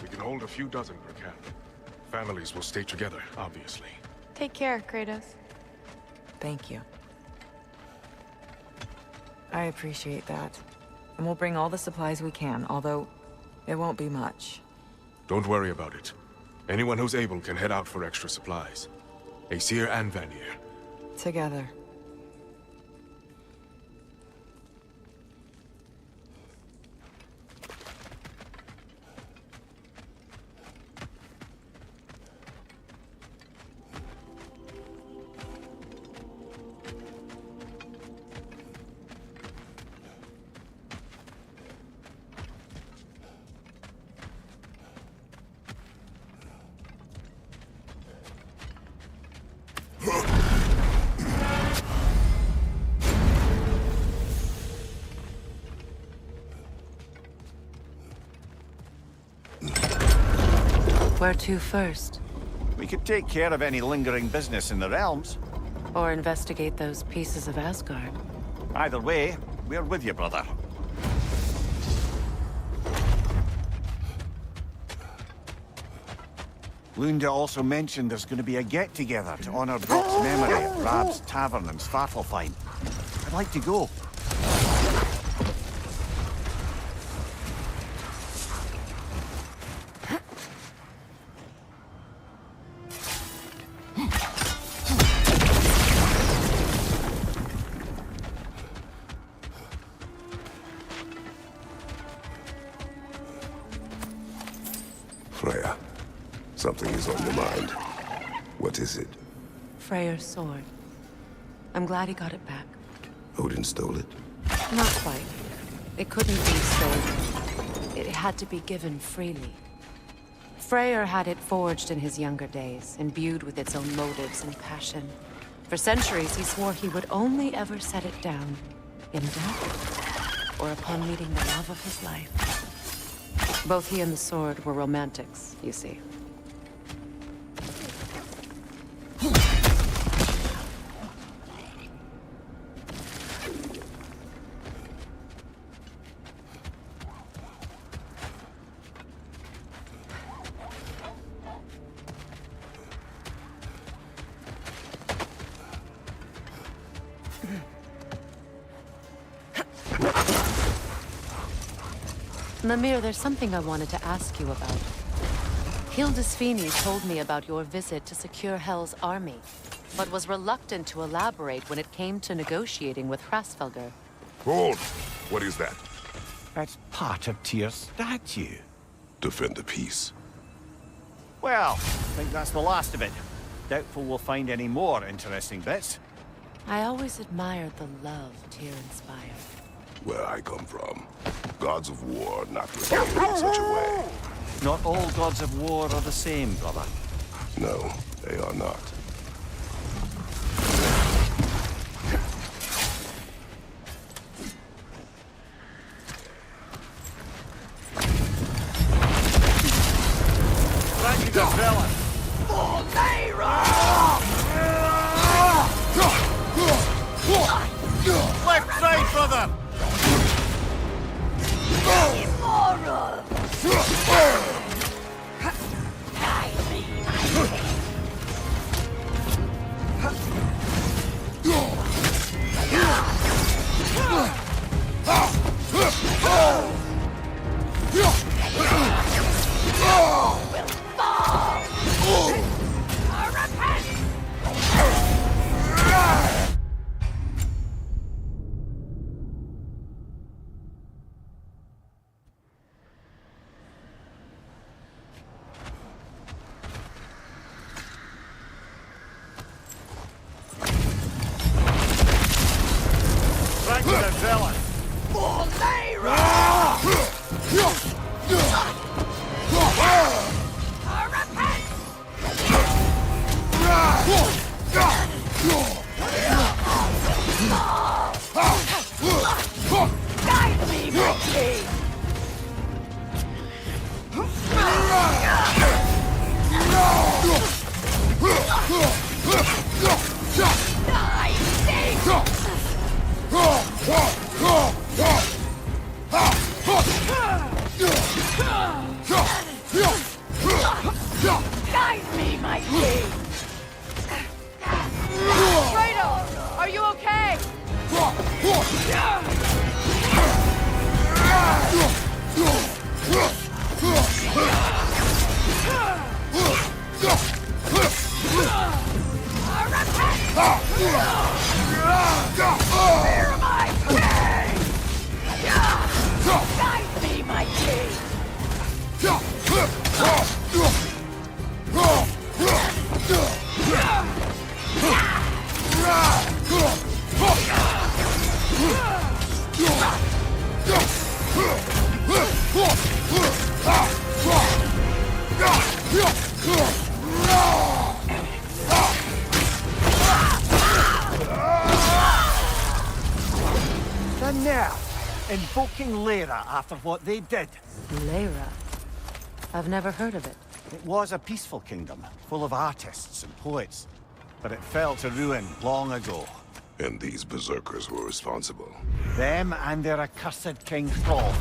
We can hold a few dozen per camp. Families will stay together, obviously. Take care, Kratos. Thank you. I appreciate that. And we'll bring all the supplies we can, although it won't be much. Don't worry about it. Anyone who's able can head out for extra supplies. Aesir and Vanir. Together. Where to first? We could take care of any lingering business in the realms. Or investigate those pieces of Asgard? Either way, we're with you, brother. Lunda also mentioned there's going to be a get-together to honor Brock's memory at Rab's Tavern in Svartalfheim. I'd like to go. Freya, something is on your mind. What is it? Freyr's sword. I'm glad he got it back. Odin stole it? Not quite. It couldn't be stolen. It had to be given freely. Freyr had it forged in his younger days, imbued with its own motives and passion. For centuries, he swore he would only ever set it down in death, or upon meeting the love of his life. Both he and the sword were romantics, you see. Mimir, there's something I wanted to ask you about. Hildisvini told me about your visit to secure Hel's army, but was reluctant to elaborate when it came to negotiating with Hrasfelger. Hold! What is that? That's part of Tyr's statue. Defend the peace. Well, I think that's the last of it. Doubtful we'll find any more interesting bits. I always admired the love Tyr inspired. Where I come from, gods of war are not revered in such a way. Not all gods of war are the same, brother. No, they are not. Left side, brother! to the villain! For Lyra! Guide me, my king! Guide me, my king! Fredo, are you okay? Fear my king! Guide me, my king! The nerve! Invoking Lyra after what they did. Lyra? I've never heard of it. It was a peaceful kingdom, full of artists and poets. But it fell to ruin long ago. And these berserkers were responsible. Them and their accursed King Thrall.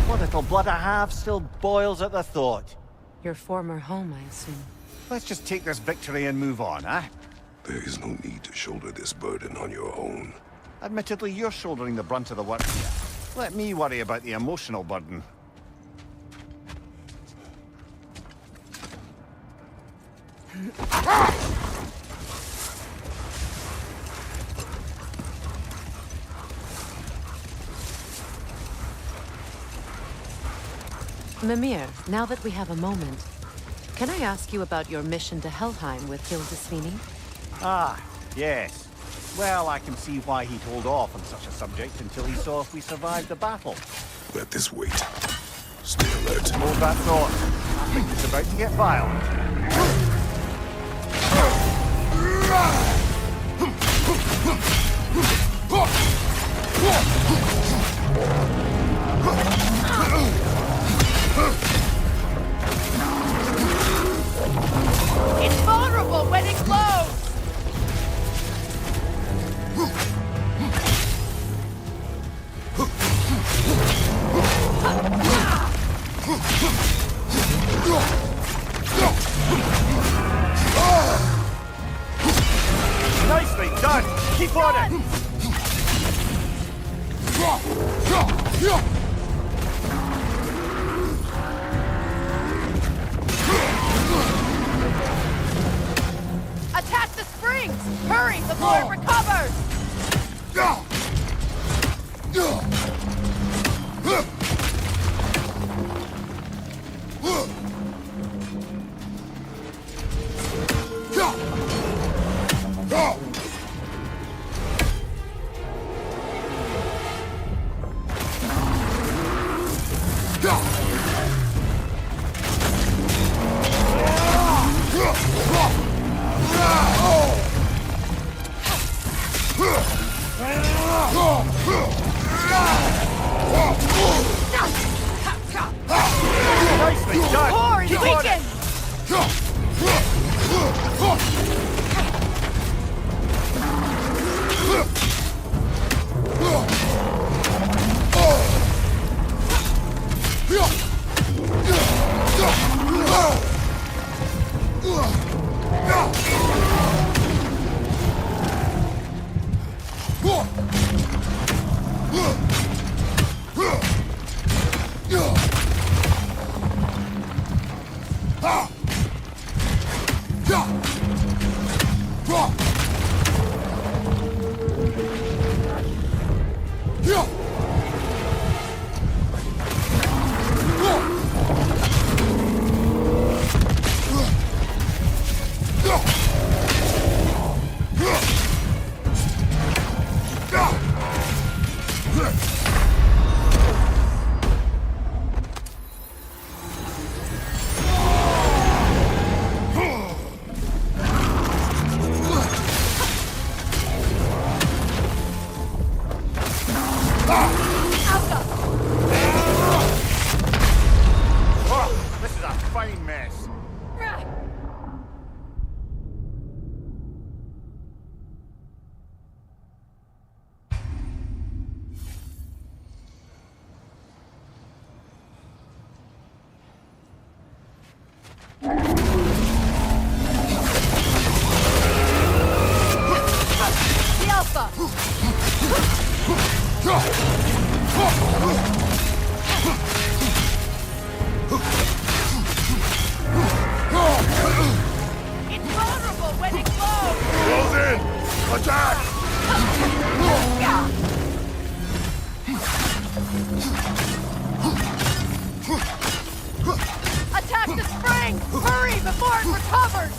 What little blood I have still boils at the thought. Your former home, I assume. Let's just take this victory and move on, eh? There is no need to shoulder this burden on your own. Admittedly, you're shouldering the brunt of the work here. Let me worry about the emotional burden. Mimir, now that we have a moment, can I ask you about your mission to Helheim with Hildisvini? Ah, yes. Well, I can see why he'd hold off on such a subject until he saw if we survived the battle. Let this wait. Stay alert. Hold that thought. I think it's about to get violent. It's vulnerable when it glows! Nicely done! Keep on it! Attack the springs! Hurry before it recovers! Nicely done! Core is Keep on it! weakened! Oh, this is a fine mess. The Alpha! It's vulnerable when it glows! Close in! Attack! Attack the spring! Hurry before it recovers!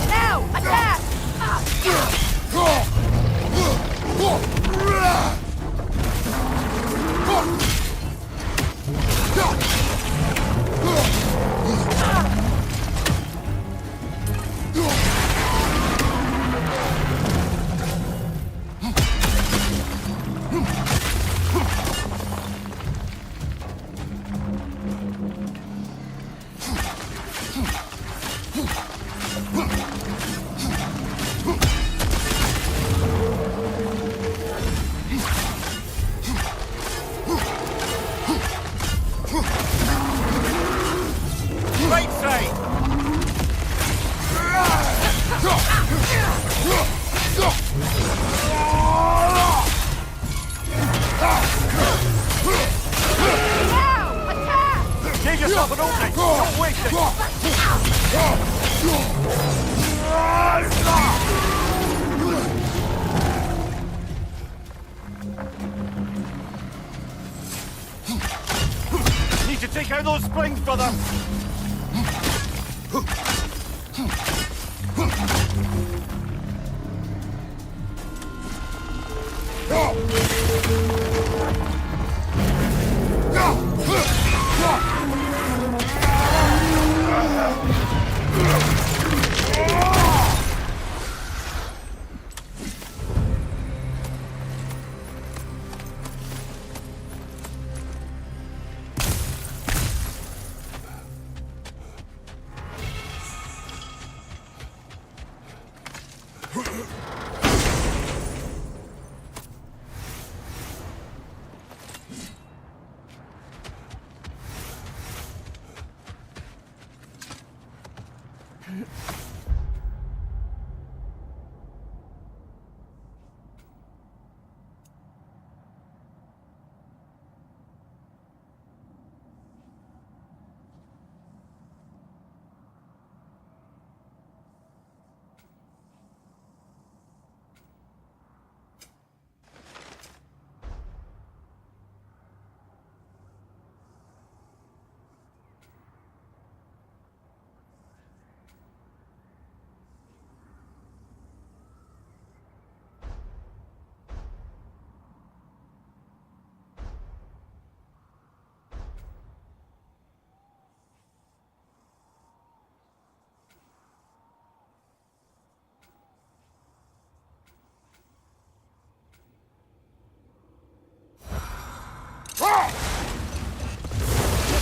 Now! Attack! Right side! Now! Attack! Give yourself an opening! Don't waste it! Need to take out those springs, brother!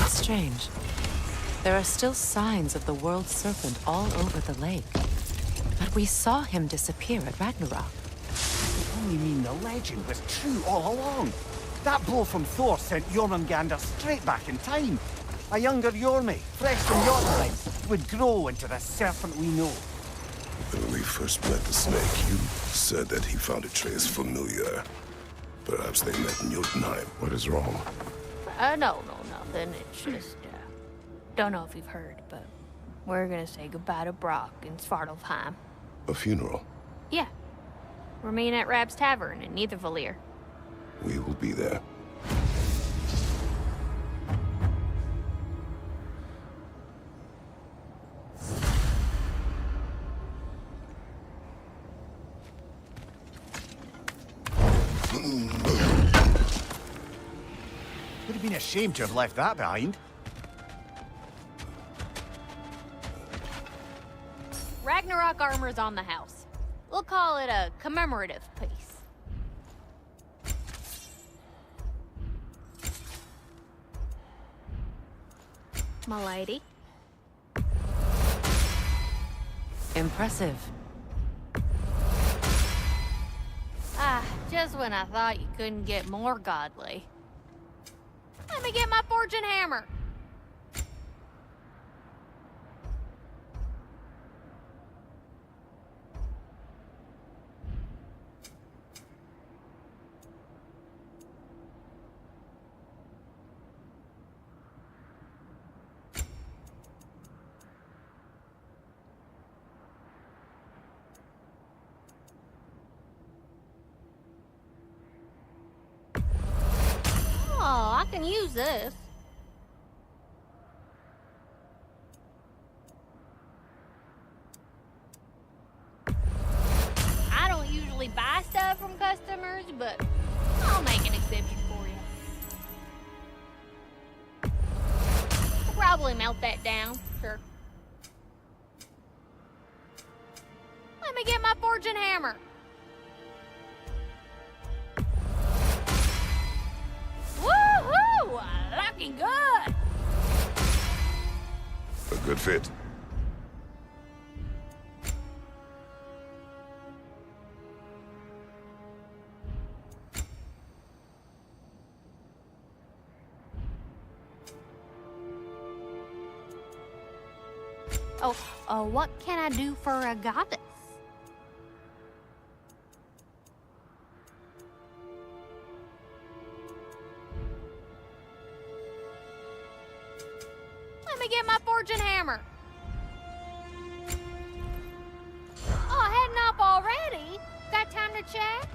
Strange. There are still signs of the World Serpent all over the lake. But we saw him disappear at Ragnarok. You mean the legend was true all along? That blow from Thor sent Jormungandr straight back in time. A younger Jormi, fresh from Jotunheim, would grow into the serpent we know. When we first met the snake, you said that he found Atreus familiar. Perhaps they met in Jotunheim. What is wrong? No, nothing. It's just, don't know if you've heard, but we're gonna say goodbye to Brock in Svartalfheim. A funeral? Yeah. We're meeting at Rab's Tavern in Nidavellir. We will be there. Would have been a shame to have left that behind. Ragnarok armor's on the house. We'll call it a commemorative piece. My lady. Impressive. Just when I thought you couldn't get more godly. Let me get my fortune hammer. Oh, I can use this. I don't usually buy stuff from customers, but I'll make an exception for you. I'll probably melt that down, sure. Let me get my fortune hammer. Woohoo! Looking good! A good fit. Oh, what can I do for a goddess? Let me get my fortune hammer. Oh, heading up already? Got time to chat?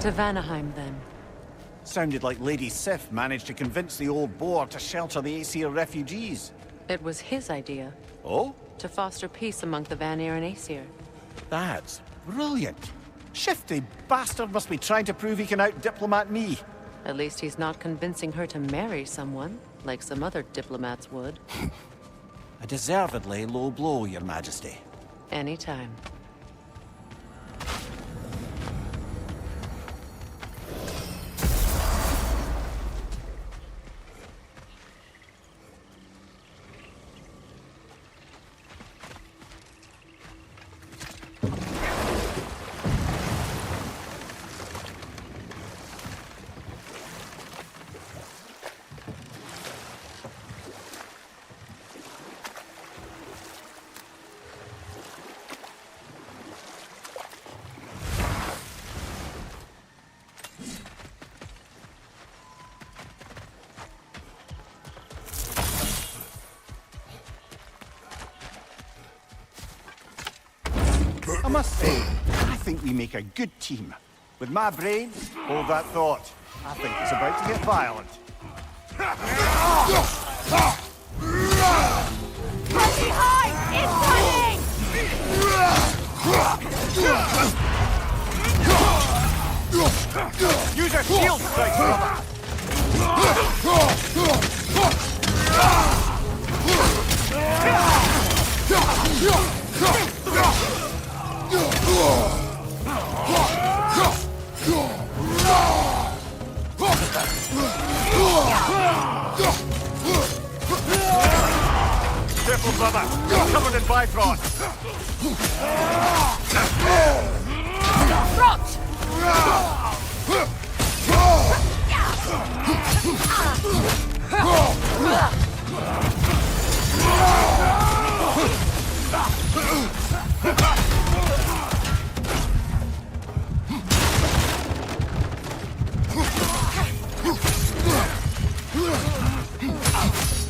To Vanaheim, then. Sounded like Lady Sif managed to convince the old boar to shelter the Aesir refugees. It was his idea. Oh? To foster peace among the Vanir and Aesir. That's brilliant. Shifty bastard must be trying to prove he can out-diplomat me. At least he's not convincing her to marry someone, like some other diplomats would. A deservedly low blow, Your Majesty. Anytime. I must say, I think we make a good team. With my brains, hold that thought. I think it's about to get violent. shield strike, brother! Careful, brother! You're covered in Bifrost!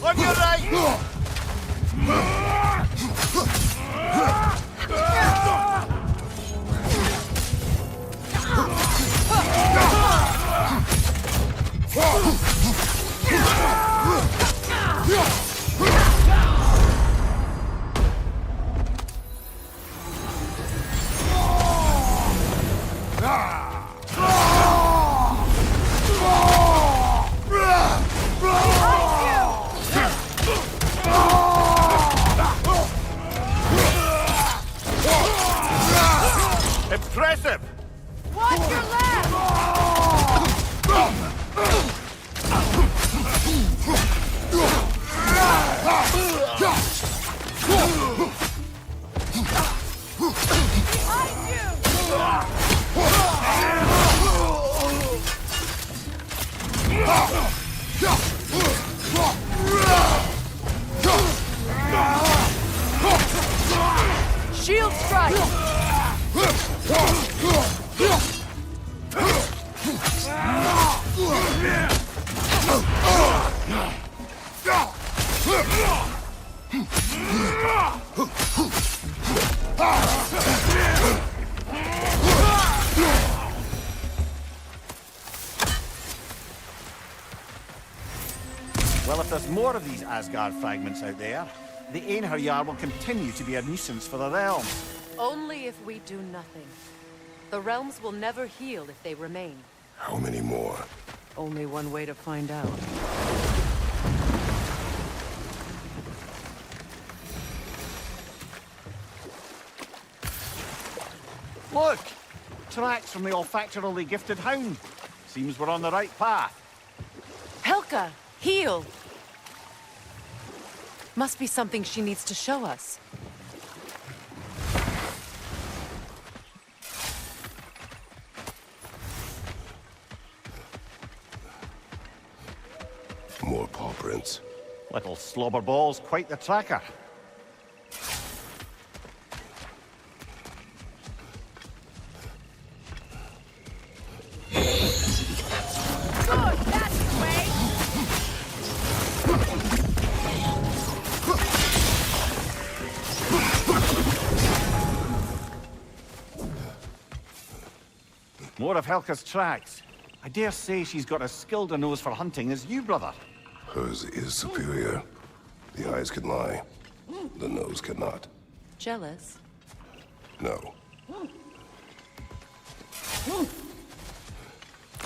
On your right! Impressive! Watch your left! Behind you! Shield strike! Well, if there's more of these Asgard fragments out there, the Einherjar will continue to be a nuisance for the realm. Only if we do nothing. The realms will never heal if they remain. How many more? Only one way to find out. Look! Tracks from the olfactorily gifted hound. Seems we're on the right path. Helka! Heal! Must be something she needs to show us. More paw prints. Little slobberball's quite the tracker. Good, that's the way! More of Helka's tracks. I dare say she's got as skilled a nose for hunting as you, brother. Hers is superior. The eyes can lie. The nose cannot. Jealous? No.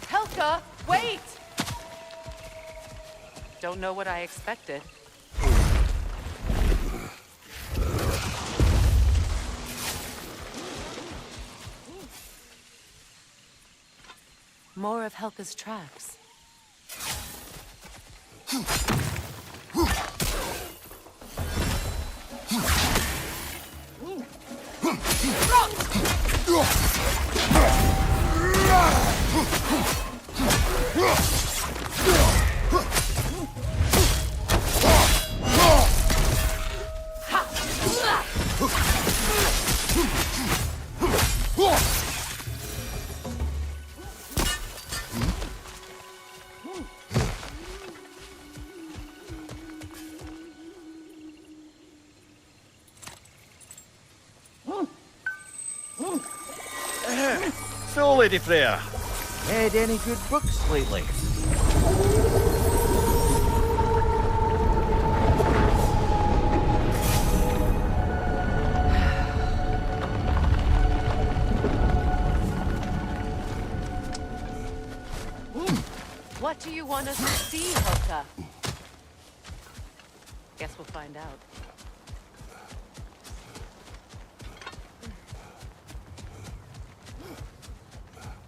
Helka, wait! Don't know what I expected. More of Helka's tracks. So, Lady Freya, had any good books lately? What do you want us to see, Hoka? Guess we'll find out.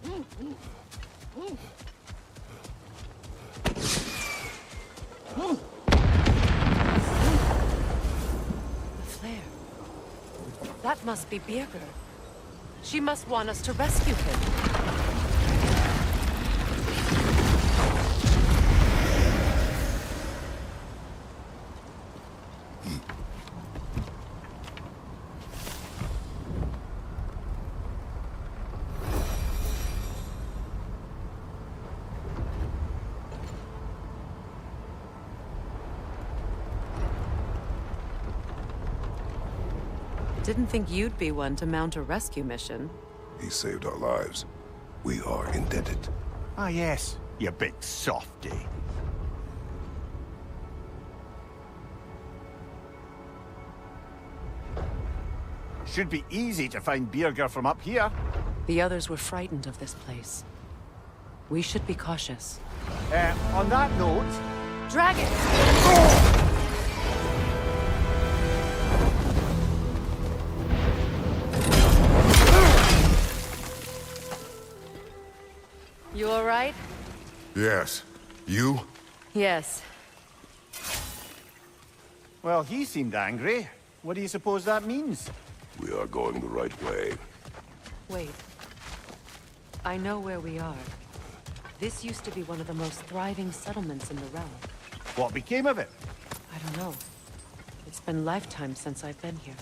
The flare. That must be Birgir. She must want us to rescue him. Didn't think you'd be one to mount a rescue mission. He saved our lives. We are indebted. Ah, yes, you big softy. Should be easy to find Birgir from up here. The others were frightened of this place. We should be cautious. On that note... Dragons! You all right? Yes. You? Yes. Well, he seemed angry. What do you suppose that means? We are going the right way. Wait. I know where we are. This used to be one of the most thriving settlements in the realm. What became of it? I don't know. It's been lifetimes since I've been here.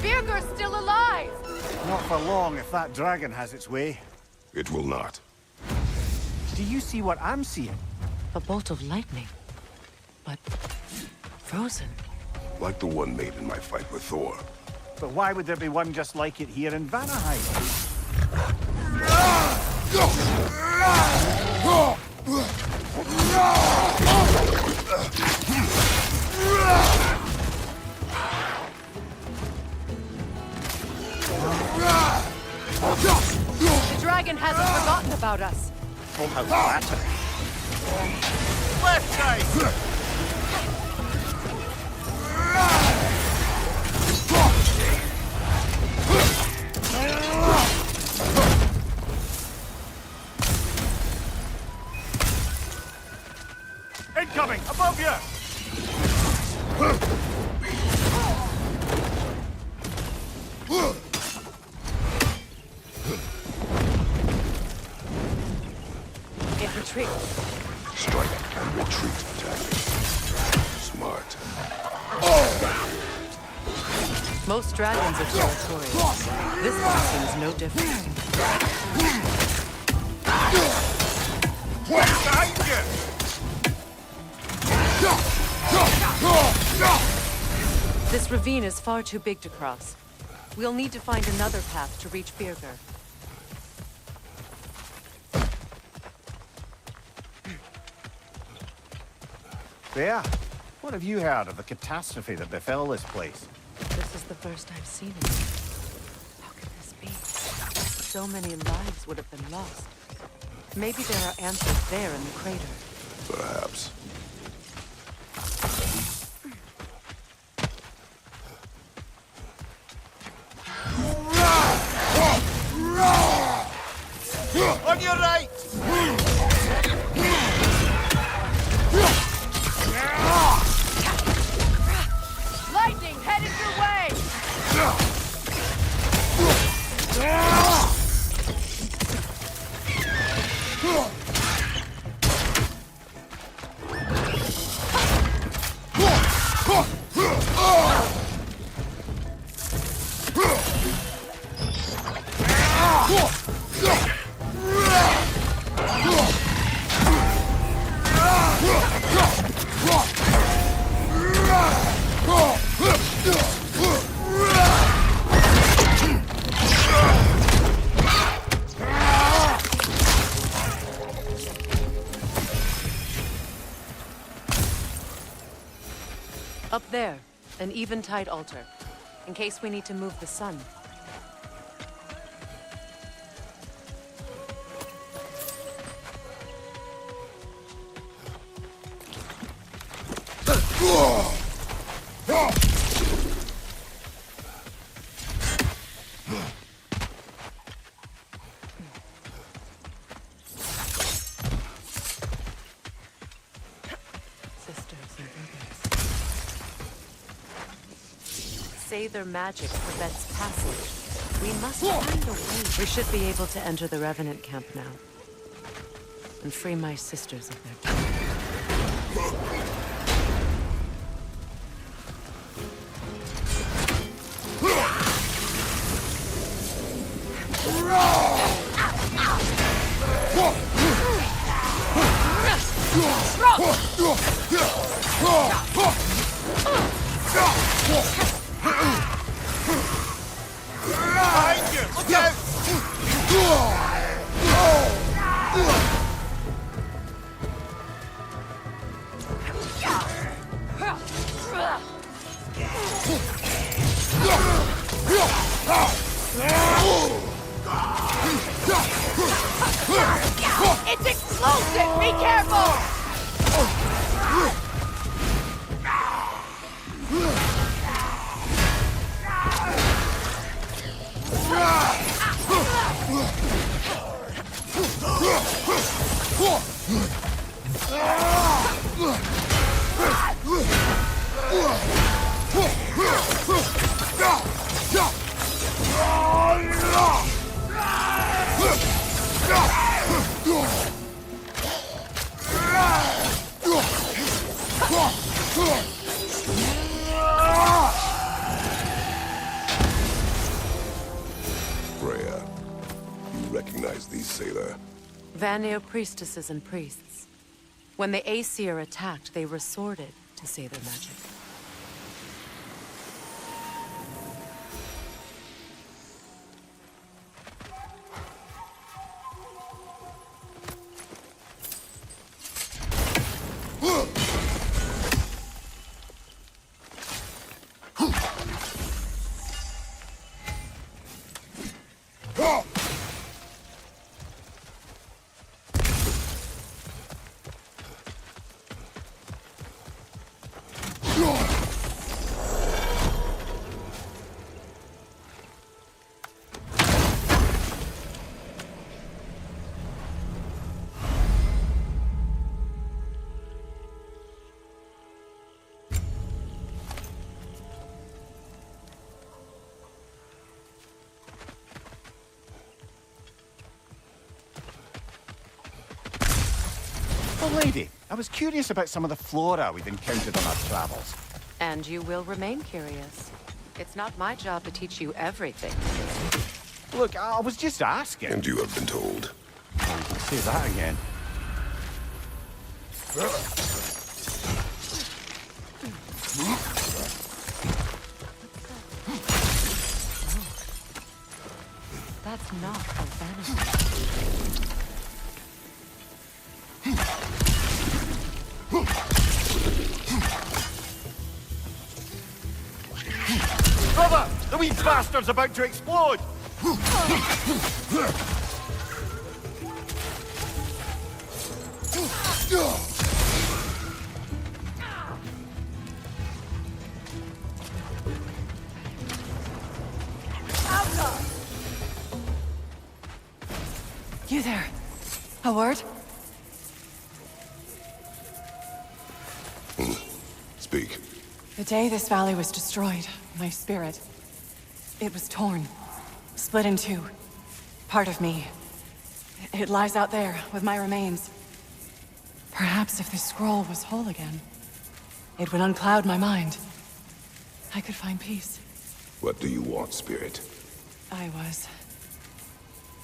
Birgir's still alive! Not for long if that dragon has its way. It will not. Do you see what I'm seeing? A bolt of lightning. But... frozen. Like the one made in my fight with Thor. But why would there be one just like it here in Vanaheim? The dragon hasn't forgotten about us. Oh, how flattering. Left side! Incoming! Above you! It retreats. Strike and retreat tactic. Smart. Most dragons are territorial. This one seems no different. What's behind you? This ravine is far too big to cross. We'll need to find another path to reach Birgir. There. What have you heard of the catastrophe that befell this place? This is the first I've seen it. How can this be? So many lives would have been lost. Maybe there are answers there in the crater. Perhaps. On your right! Lightning headed your way! An eventide altar, in case we need to move the sun. Their magic prevents passage. We must find a way. We should be able to enter the Revenant camp now. And free my sisters of their guilt. It's explosive! Be careful! Freya, you recognize these sailor? Vanir priestesses and priests. When the Aesir attacked, they resorted to sailor magic. Oh, lady, I was curious about some of the flora we've encountered on our travels. And you will remain curious. It's not my job to teach you everything. Look, I was just asking. And you have been told. Say that again. That's not how vanity. Brother! The wee bastard's about to explode! You there. A word? Speak. The day this valley was destroyed, my spirit, it was torn, split in two. Part of me. It lies out there with my remains. Perhaps if this scroll was whole again, it would uncloud my mind. I could find peace. What do you want, Spirit? I was...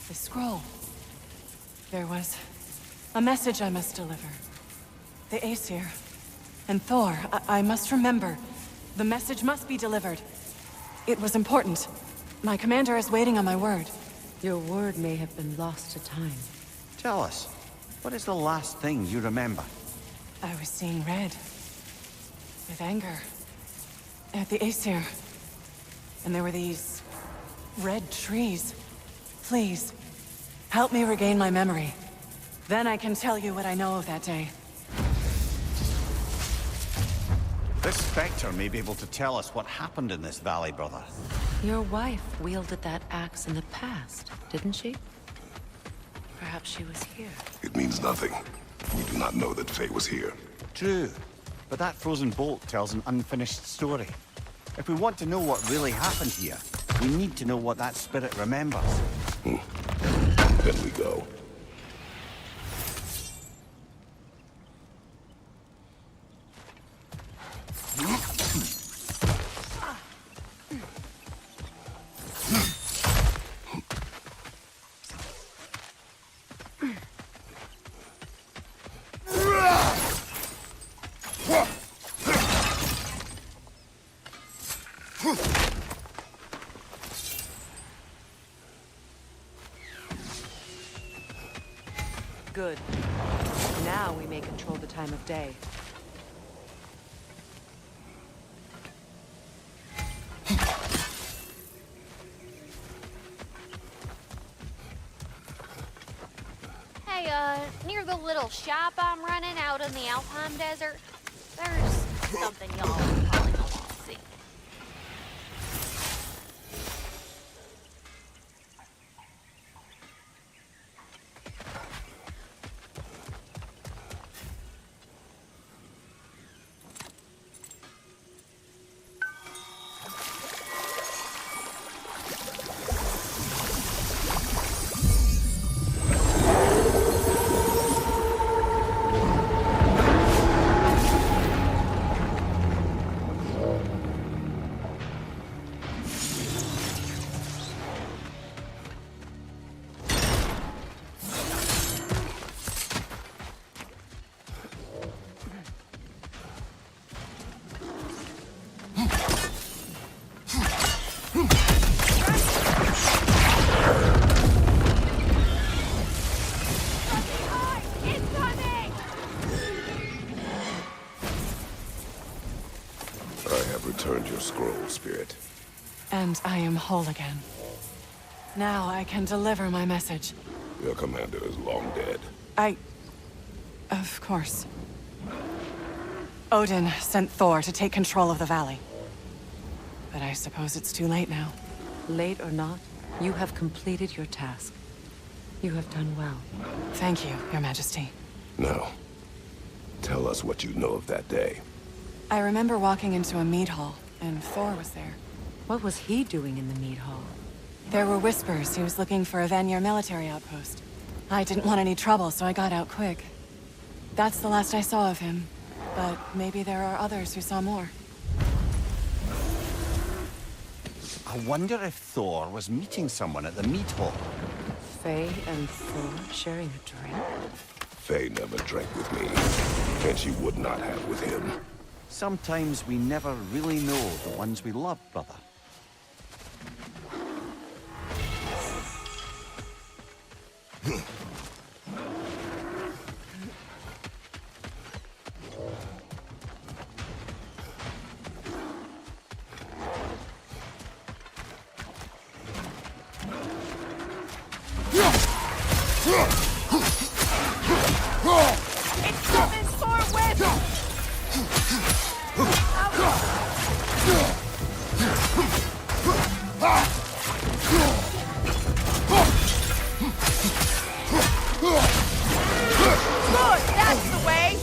The scroll. There was a message I must deliver. The Aesir and Thor, I must remember. The message must be delivered. It was important. My commander is waiting on my word. Your word may have been lost to time. Tell us, what is the last thing you remember? I was seeing red. With anger. at the Aesir. And there were these red trees. Please, help me regain my memory. Then I can tell you what I know of that day. This Spectre may be able to tell us what happened in this valley, brother. Your wife wielded that axe in the past, didn't she? Perhaps she was here. It means nothing. We do not know that Faye was here. True, but that frozen bolt tells an unfinished story. If we want to know what really happened here, we need to know what that spirit remembers. Then we go. Good. Now we may control the time of day. Hey, near the little shop I'm running out in the Alpine Desert, there's something y'all are probably gonna want to see. Returned your scroll, Spirit. And I am whole again. Now I can deliver my message. Your commander is long dead. Of course. Odin sent Thor to take control of the valley. But I suppose it's too late now. Late or not, you have completed your task. You have done well. Thank you, Your Majesty. Now, tell us what you know of that day. I remember walking into a mead hall, and Thor was there. What was he doing in the mead hall? There were whispers he was looking for a Vanir military outpost. I didn't want any trouble, so I got out quick. That's the last I saw of him. But maybe there are others who saw more. I wonder if Thor was meeting someone at the mead hall. Faye and Thor sharing a drink? Faye never drank with me, and she would not have with him. Sometimes we never really know the ones we love, brother. It's coming forward! Good, that's the way!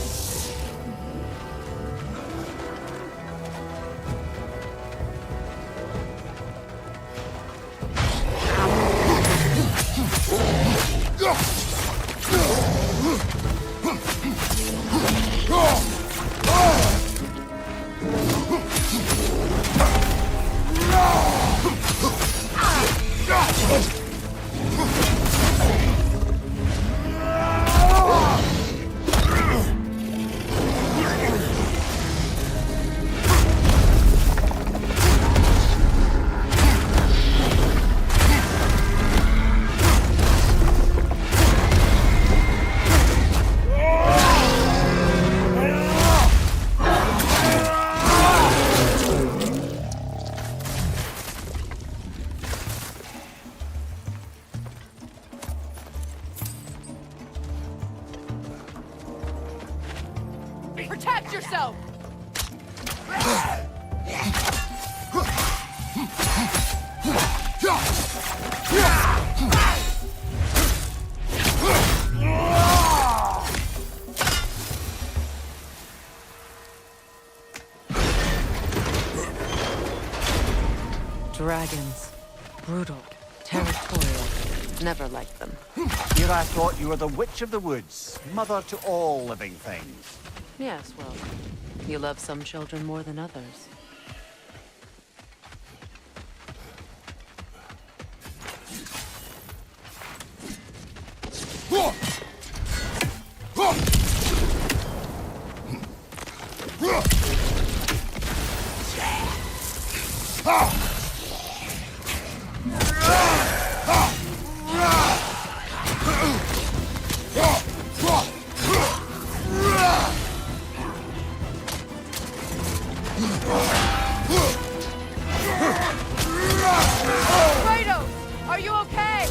Watch yourself! Dragons. Brutal. Territorial. Never liked them. Here I thought you were the Witch of the Woods, mother to all living things. Yes, well, you love some children more than others. Kratos! Are you okay?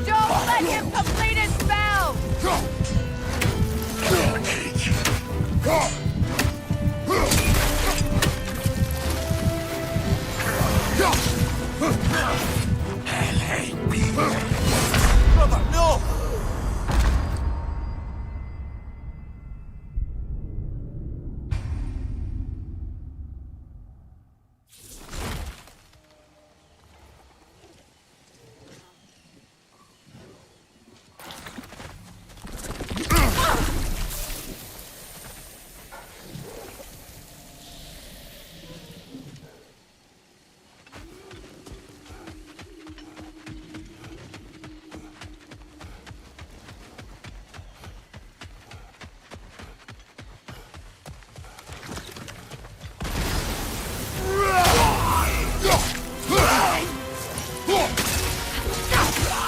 Don't let him complete his spell! Brother, no!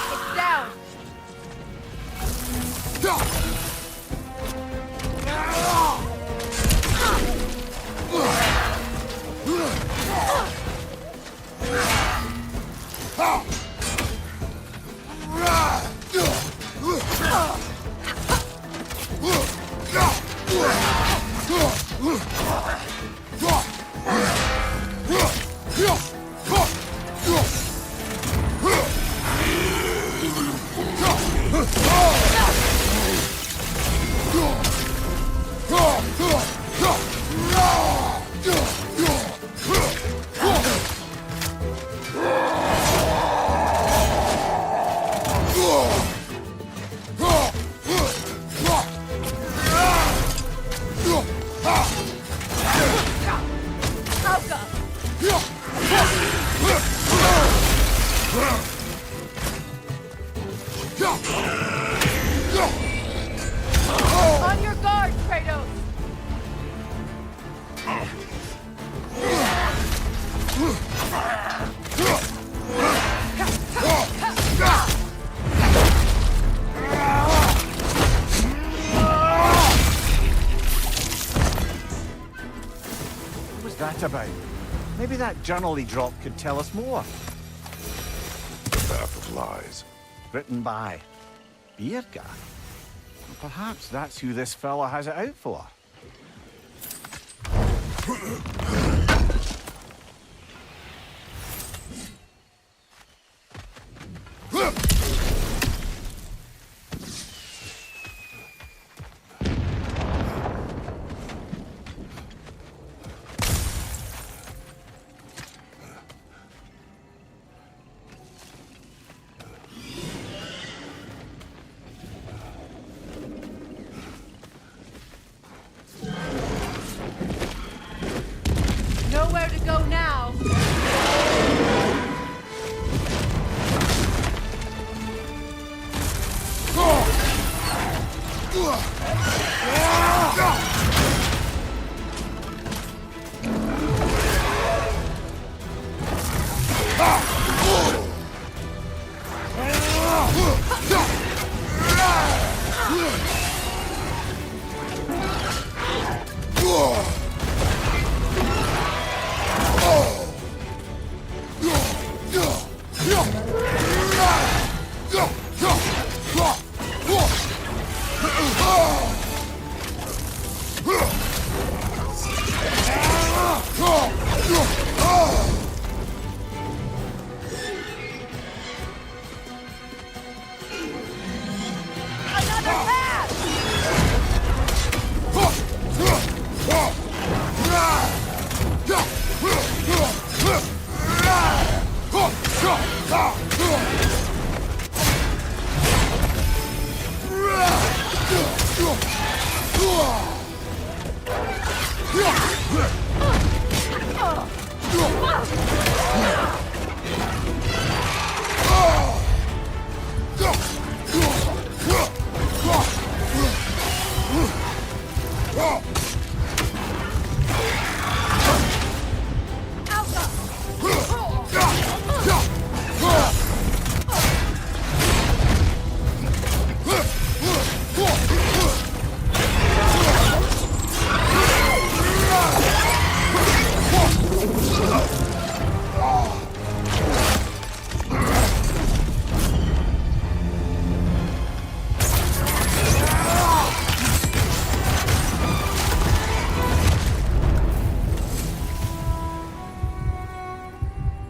It's down! On your guard, Kratos! What was that about? Maybe that journal he dropped could tell us more. The Path of Lies. Written by Birka. Perhaps that's who this fella has it out for.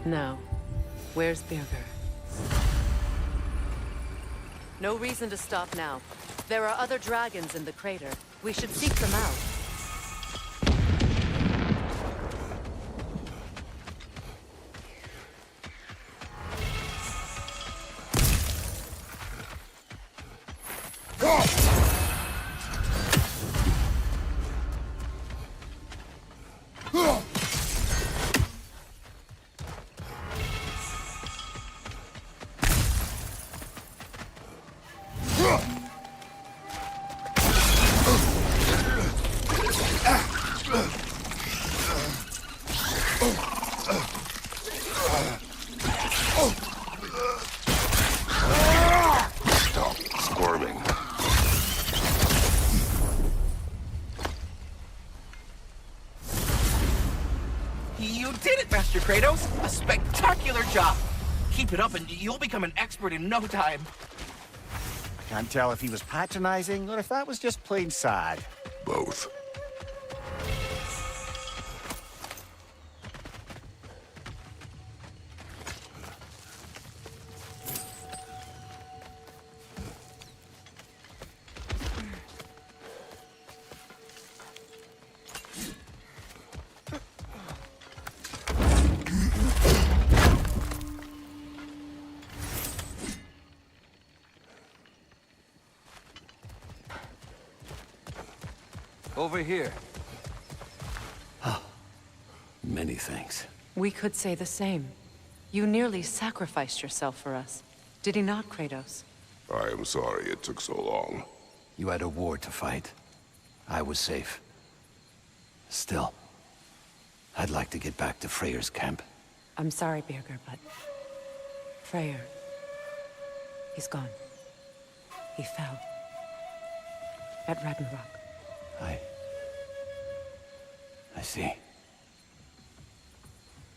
Now, where's Birger? No reason to stop now. There are other dragons in the crater. We should seek them out. Stop squirming. You did it, Master Kratos! A spectacular job! Keep it up and you'll become an expert in no time. Can't tell if he was patronizing or if that was just plain sad. Both. Over here. Many thanks. We could say the same. You nearly sacrificed yourself for us. Did he not, Kratos? I am sorry it took so long. You had a war to fight. I was safe. Still, I'd like to get back to Freyr's camp. I'm sorry, Birger, but... Freyr... he's gone. He fell. At Ragnarok. I see.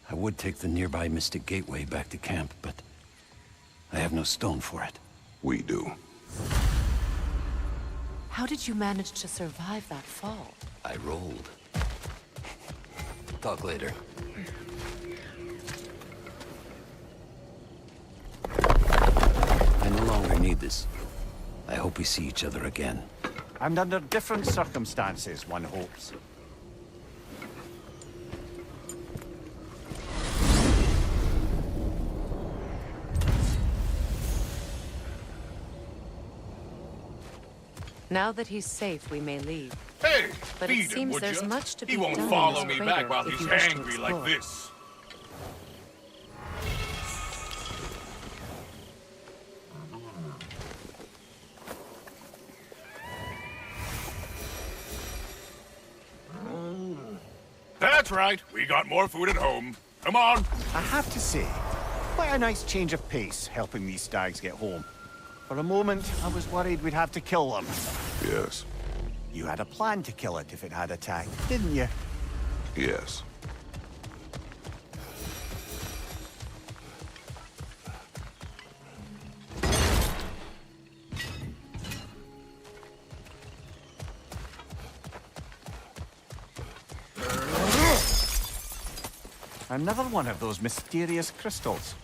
I would take the nearby Mystic Gateway back to camp, but I have no stone for it. We do. How did you manage to survive that fall? I rolled. Talk later. I no longer need this. I hope we see each other again. And under different circumstances, one hopes. Now that he's safe, we may leave. Hey, But feed it him, seems would there's ya? much to be He won't done in follow this me crater back while if he's you wish to angry like explore. this. That's right. We got more food at home. Come on. I have to say, quite a nice change of pace helping these stags get home. For a moment, I was worried we'd have to kill them. Yes. You had a plan to kill it if it had attacked, didn't you? Yes. Another one of those mysterious crystals.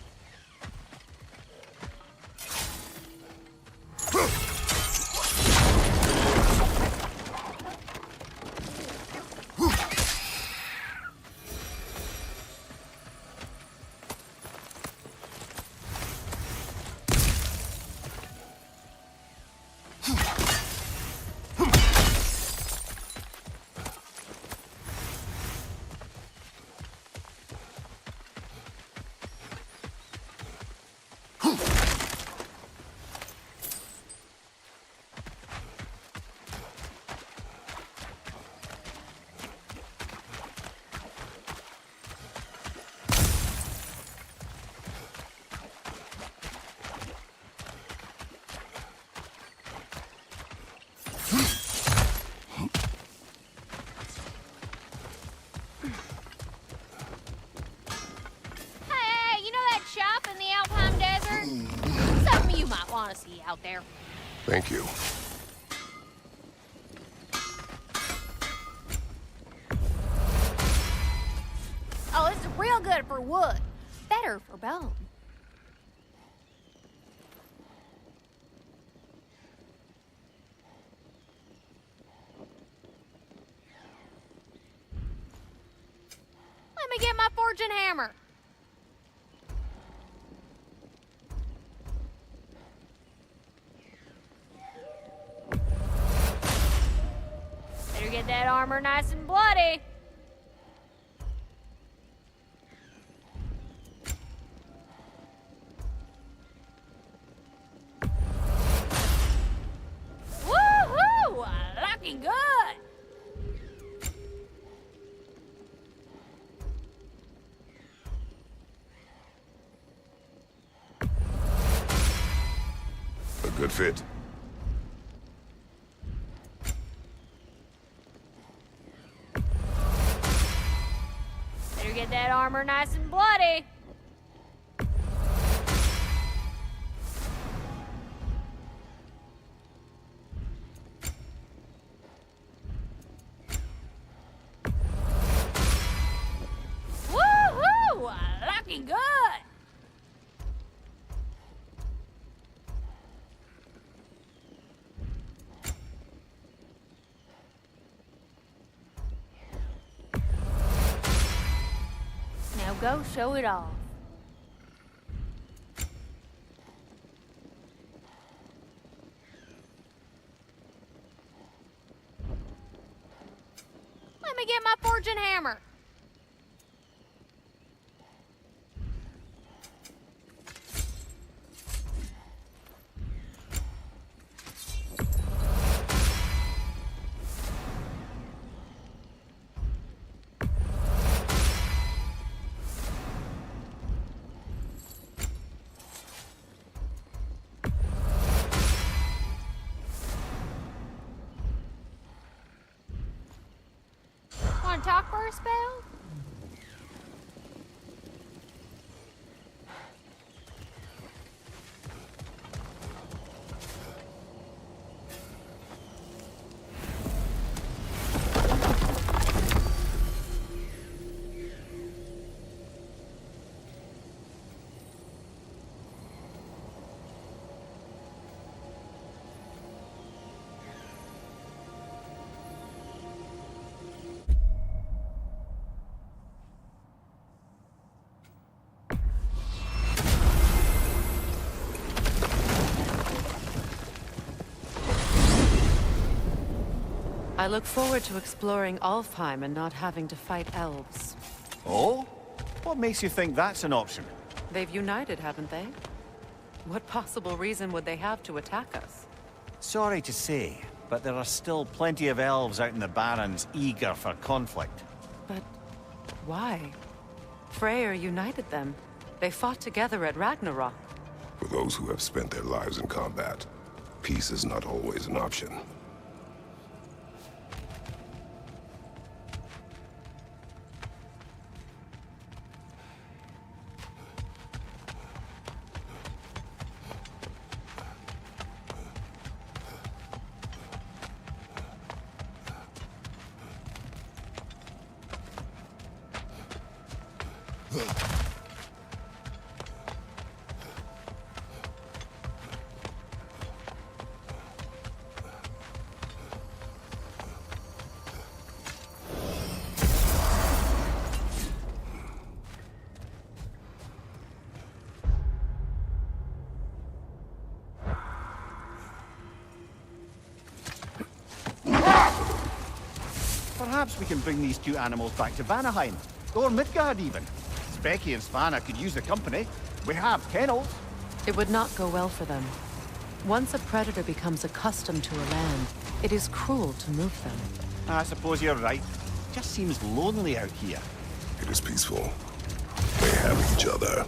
Want to see out there. Thank you. Oh, this is real good for wood. Better for bone. Let me get my fortune hammer. Better get that armor nice and bloody. Woohoo! Looking good. A good fit. Better get that armor nice and bloody. Woohoo! Looking good. Now go show it off. Let me get my fortune hammer. Want to talk for a spell? I look forward to exploring Alfheim and not having to fight elves. Oh? What makes you think that's an option? They've united, haven't they? What possible reason would they have to attack us? Sorry to say, but there are still plenty of elves out in the Barrens eager for conflict. But Why? Freyr united them. They fought together at Ragnarok. For those who have spent their lives in combat, peace is not always an option. Perhaps we can bring these two animals back to Vanaheim, or Midgard even. Specky and Svanna could use the company. We have kennels. It would not go well for them. Once a predator becomes accustomed to a land, it is cruel to move them. I suppose you're right. Just seems lonely out here. It is peaceful. They have each other.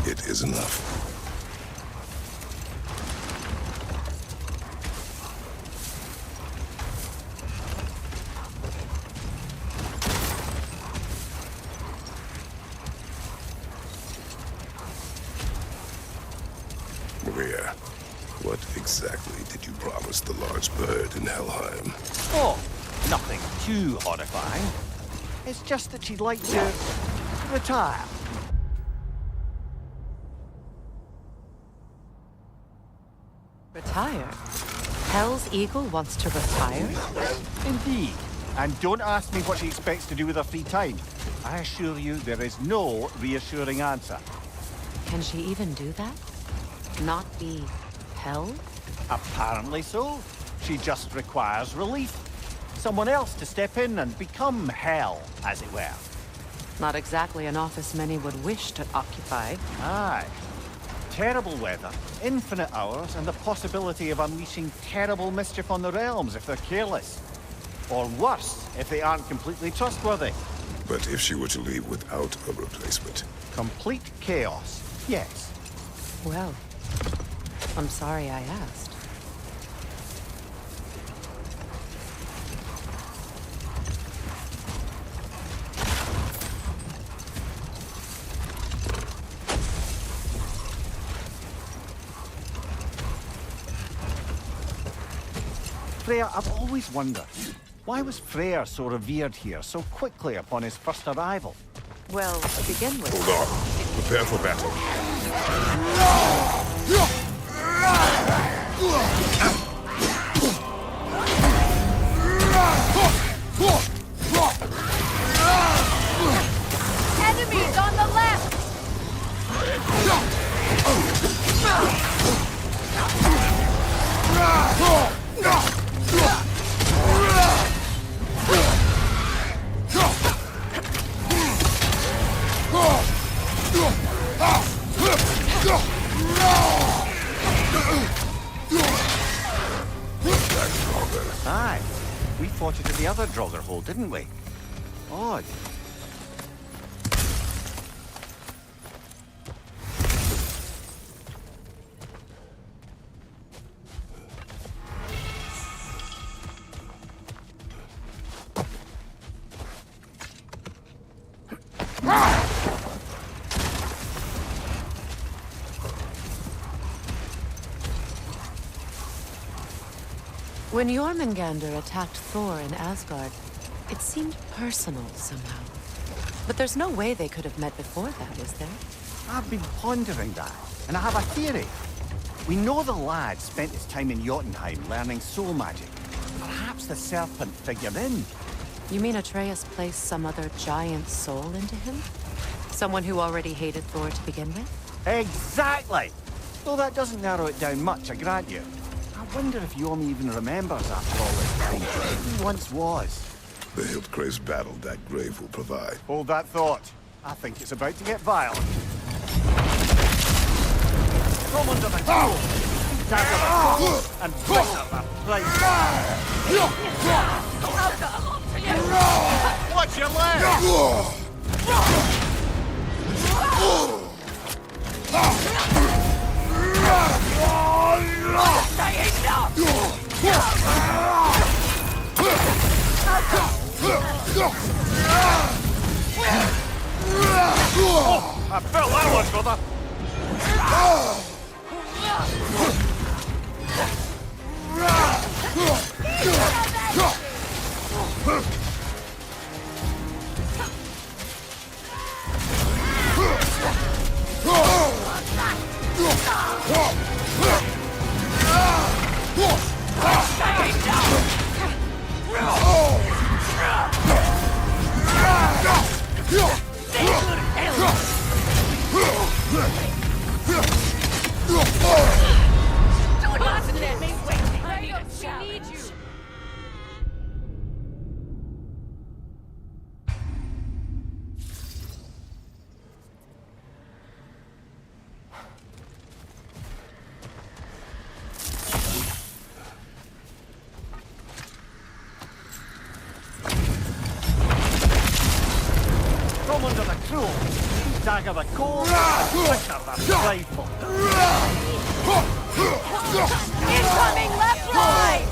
It is enough. Maria, what exactly did you promise the large bird in Helheim? Oh, nothing too horrifying. It's just that she'd like to retire. Retire? Hell's Eagle wants to retire? Indeed. And don't ask me what she expects to do with her free time. I assure you there is no reassuring answer. Can she even do that? Not be Hell? Apparently so. She just requires relief. Someone else to step in and become Hell, as it were. Not exactly an office many would wish to occupy. Aye. Terrible weather, infinite hours, and the possibility of unleashing terrible mischief on the realms if they're careless. Or worse, if they aren't completely trustworthy. But if she were to leave without a replacement? Complete chaos, yes. Well, I'm sorry I asked. Freyr, I've always wondered, why was Freyr so revered here so quickly upon his first arrival? Well, to begin with... Hold on. Prepare for battle. Enemies on the left! Aye. We fought it at the other Draugr hole, didn't we? Odd. When Jormungandr attacked Thor in Asgard, it seemed personal somehow. But there's no way they could have met before that, is there? I've been pondering that, and I have a theory. We know the lad spent his time in Jotunheim learning soul magic. Perhaps the serpent figured in. You mean Atreus placed some other giant soul into him? Someone who already hated Thor to begin with? Exactly! Though that doesn't narrow it down much, I grant you. I wonder if Yomi even remembers after all this time who he once was. The Hildgrave's battle that grave will provide. Hold that thought. I think it's about to get violent. Come under the tool! Dagger the tool, and bring up the place! Watch your leg! Oh, I felt that one, brother. From under the cruel, dagger the cold, flicker the prideful. Incoming left, right!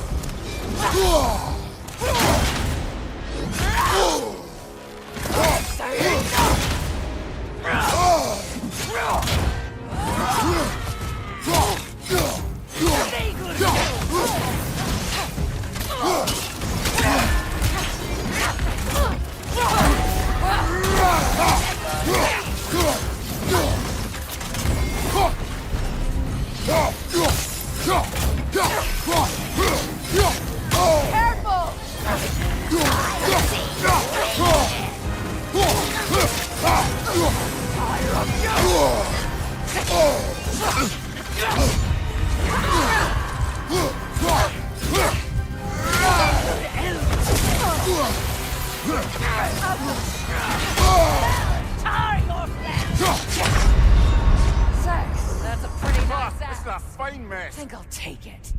That's a pretty nice ass. This is a fine mess. I think I'll take it.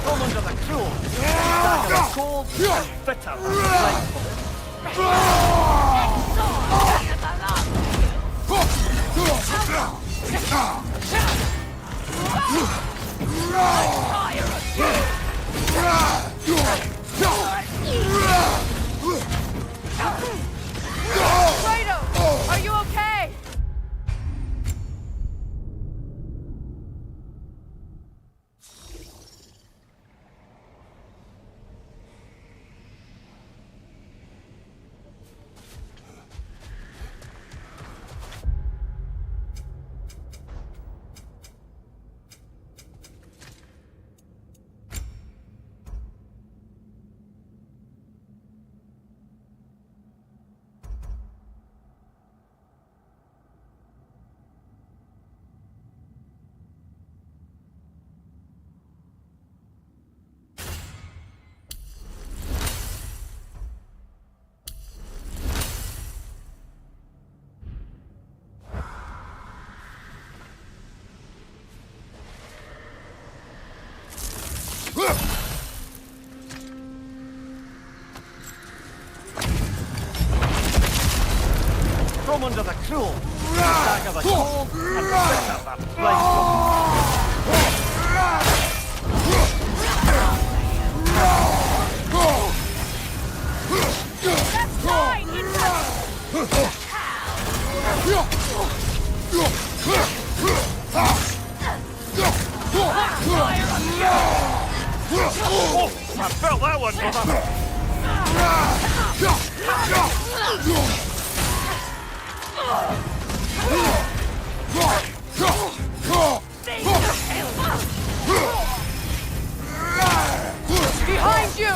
From under the cruel, dagger the cold, and bitter and prideful. Kratos, are you okay? From under the cruel, stagger the cold, and spit up the blood. That's mine! Oh, I felt that one, brother. Behind you!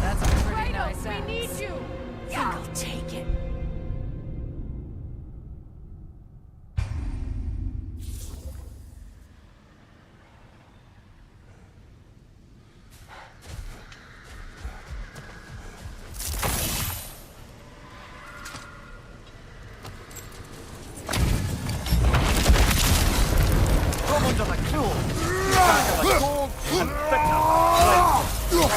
That's a pretty nice We axe. need you! I'll take it. From under the cruel, stagger the cold, and spit up the blood.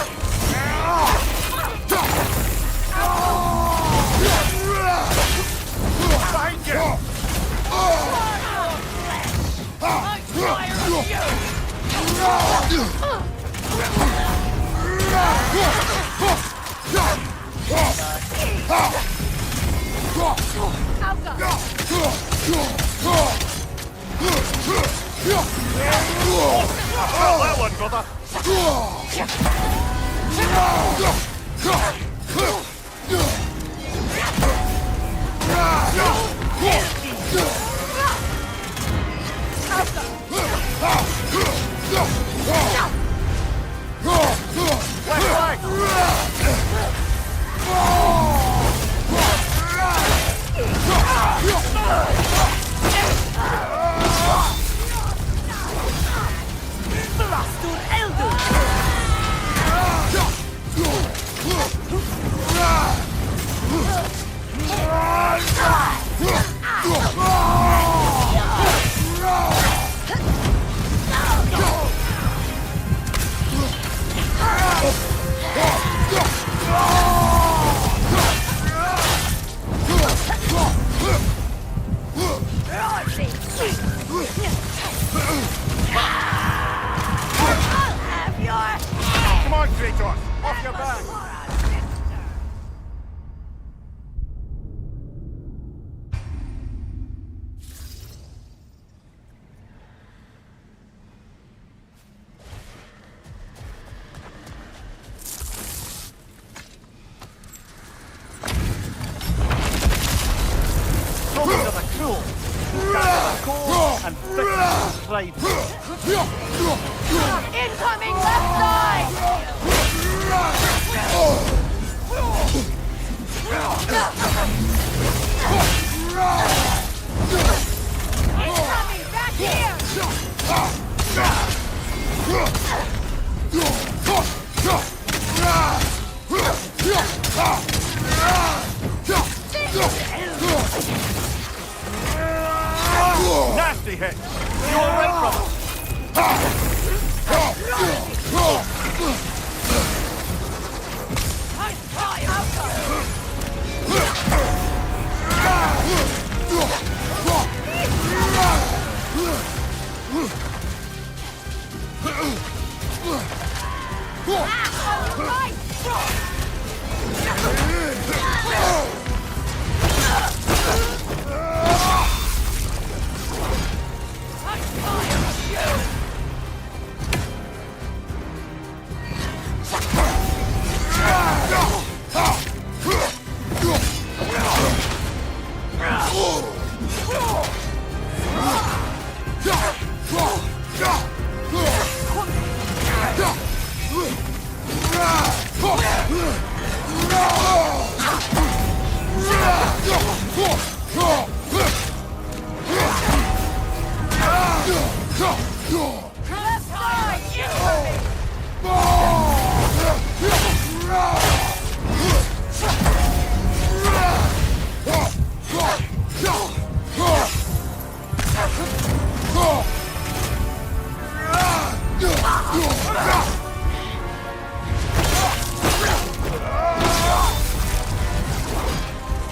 Behind you! I felt that one, brother. Come on, Kratos! Off your back! From under the cruel, stagger the cold, and spit up the pride. Incoming left side! Incoming back here! Nasty hit! You alright, brother?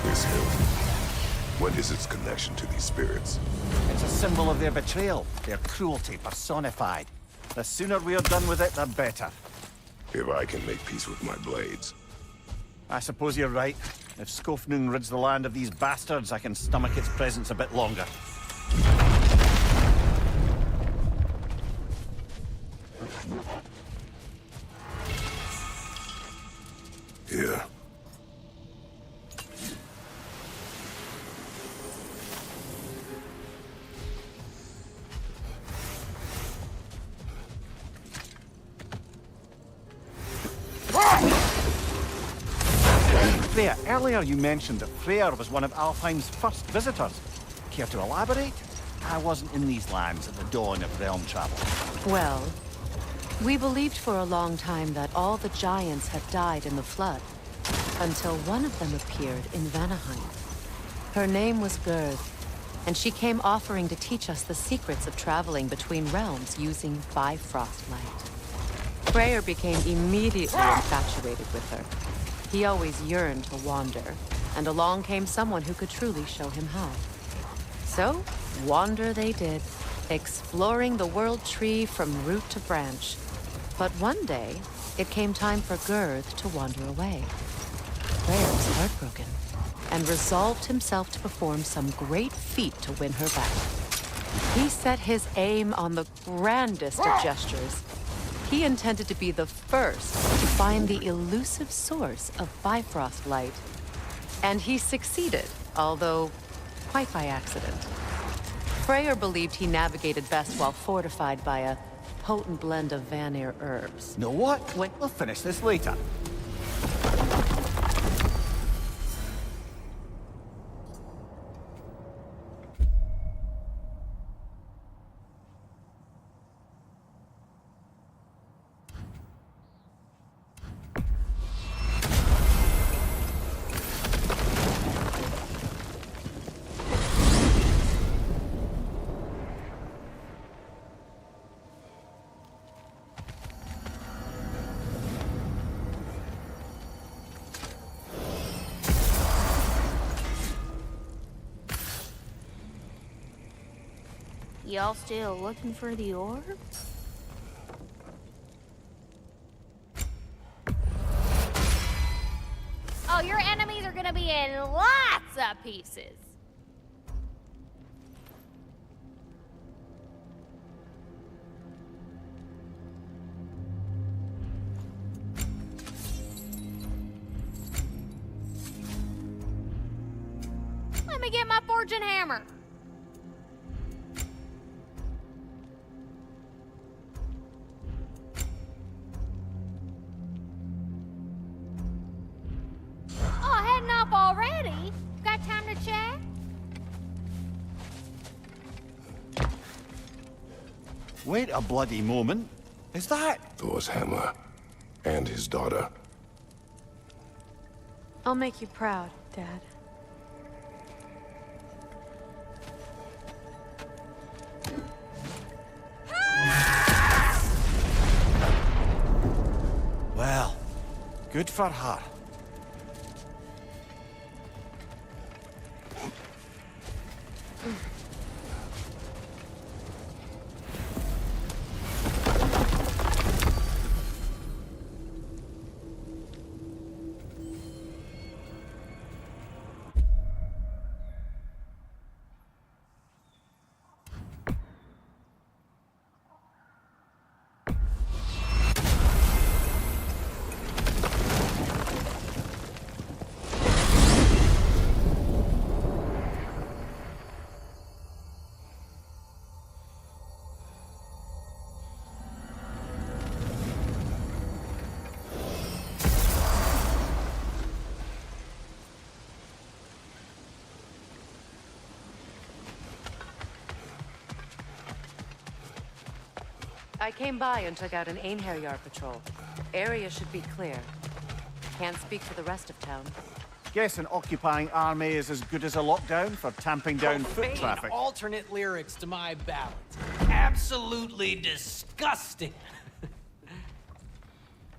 This hill. What is its connection to these spirits? It's a symbol of their betrayal, their cruelty personified. The sooner we're done with it, the better. If I can make peace with my blades. I suppose you're right. If Skofnung rids the land of these bastards, I can stomach its presence a bit longer. Here. Freya, earlier you mentioned that Freyr was one of Alfheim's first visitors. Care to elaborate? I wasn't in these lands at the dawn of realm travel. Well, we believed for a long time that all the giants had died in the flood, until one of them appeared in Vanaheim. Her name was Gerd, and she came offering to teach us the secrets of traveling between realms using Bifrost light. Freyr became immediately infatuated with her. He always yearned to wander, and along came someone who could truly show him how. So, wander they did, exploring the world tree from root to branch. But one day, it came time for Gerd to wander away. Freyr was heartbroken, and resolved himself to perform some great feat to win her back. He set his aim on the grandest of gestures. He intended to be the first to find the elusive source of Bifrost light. And he succeeded, although quite by accident. Freyr believed he navigated best while fortified by a potent blend of Vanir herbs. Know what? We'll finish this later. Y'all still looking for the orb? Oh, your enemies are gonna be in lots of pieces. Let me get my fortune hammer. Already? Got time to chat? Wait a bloody moment. Is that Thor's hammer and his daughter? I'll make you proud, Dad. Well, good for her. I came by and took out an Einherjar patrol. Area should be clear. Can't speak for the rest of town. Guess an occupying army is as good as a lockdown for tamping down foot Profane traffic. alternate lyrics to my ballads. Absolutely disgusting.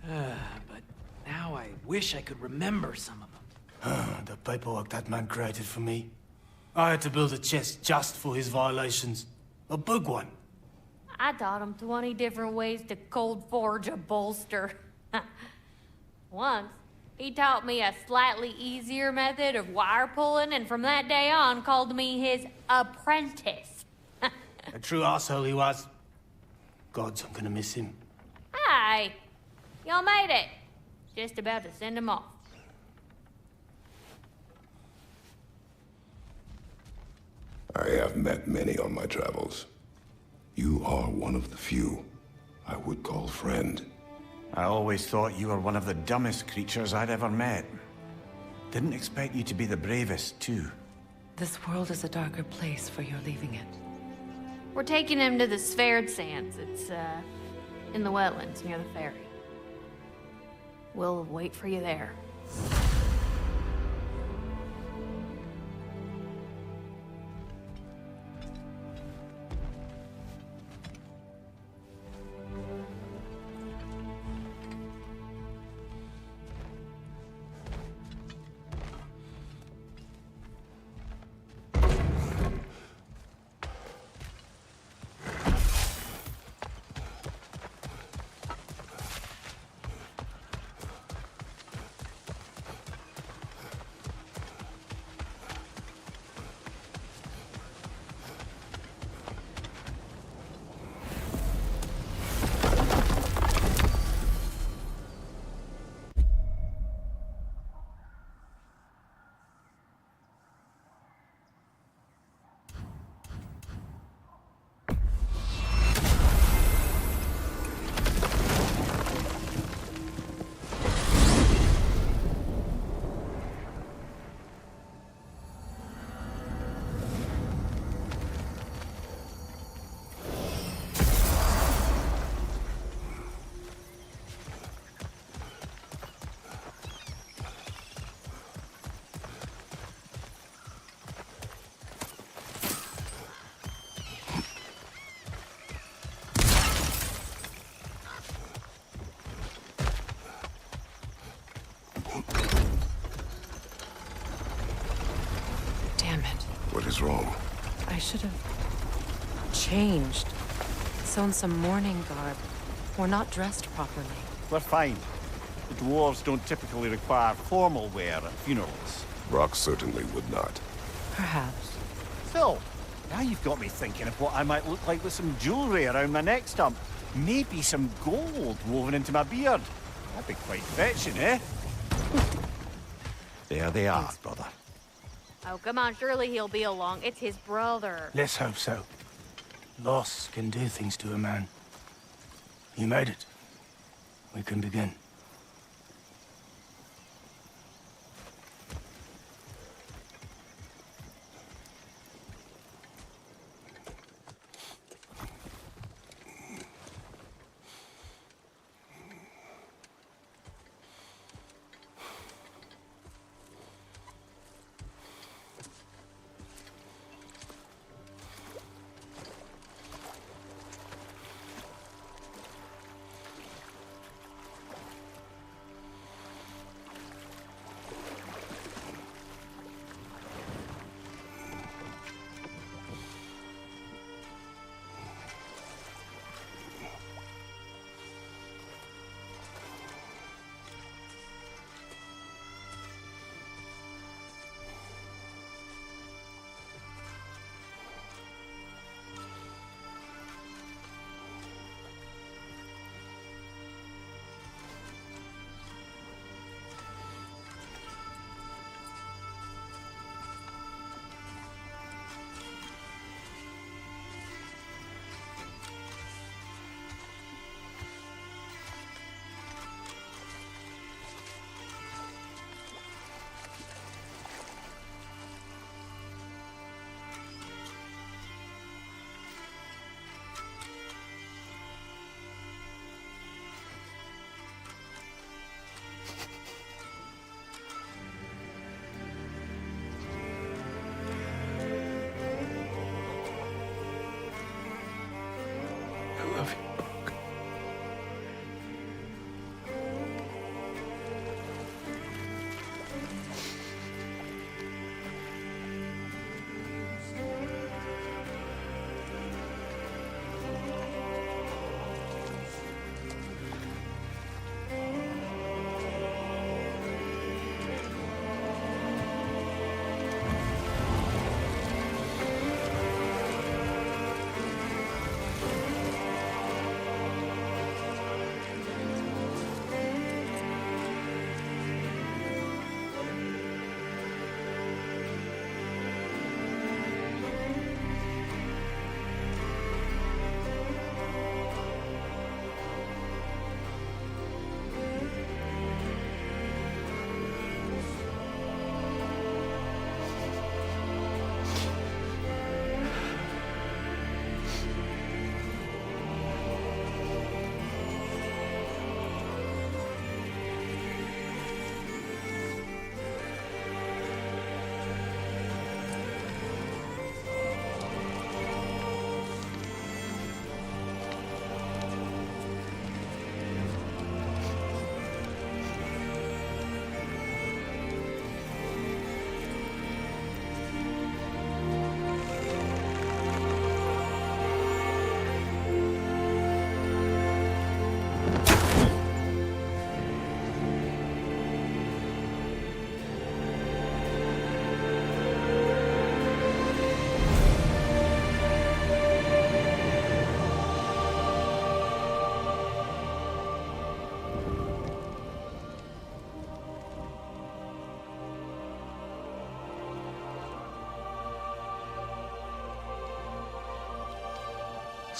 But now I wish I could remember some of them. The paperwork that man created for me. I had to build a chest just for his violations. A big one. I taught him 20 different ways to cold forge a bolster. Once, he taught me a slightly easier method of wire pulling, and from that day on called me his apprentice. A true asshole he was. Gods, I'm gonna miss him. Hi! Y'all made it. Just about to send him off. I have met many on my travels. You are one of the few I would call friend. I always thought you were one of the dumbest creatures I'd ever met. Didn't expect you to be the bravest, too. This world is a darker place for your leaving it. We're taking him to the Sverd Sands. It's, in the wetlands near the ferry. We'll wait for you there. What is wrong? I should have changed. Sewn some mourning garb. We're not dressed properly. We're fine. The dwarves don't typically require formal wear at funerals. Brock certainly would not. Perhaps. Still, now you've got me thinking of what I might look like with some jewelry around my neck stump. Maybe some gold woven into my beard. That'd be quite fetching, eh? There they are, brother. Oh, come on, surely he'll be along. It's his brother. Let's hope so. Loss can do things to a man. You made it. We can begin.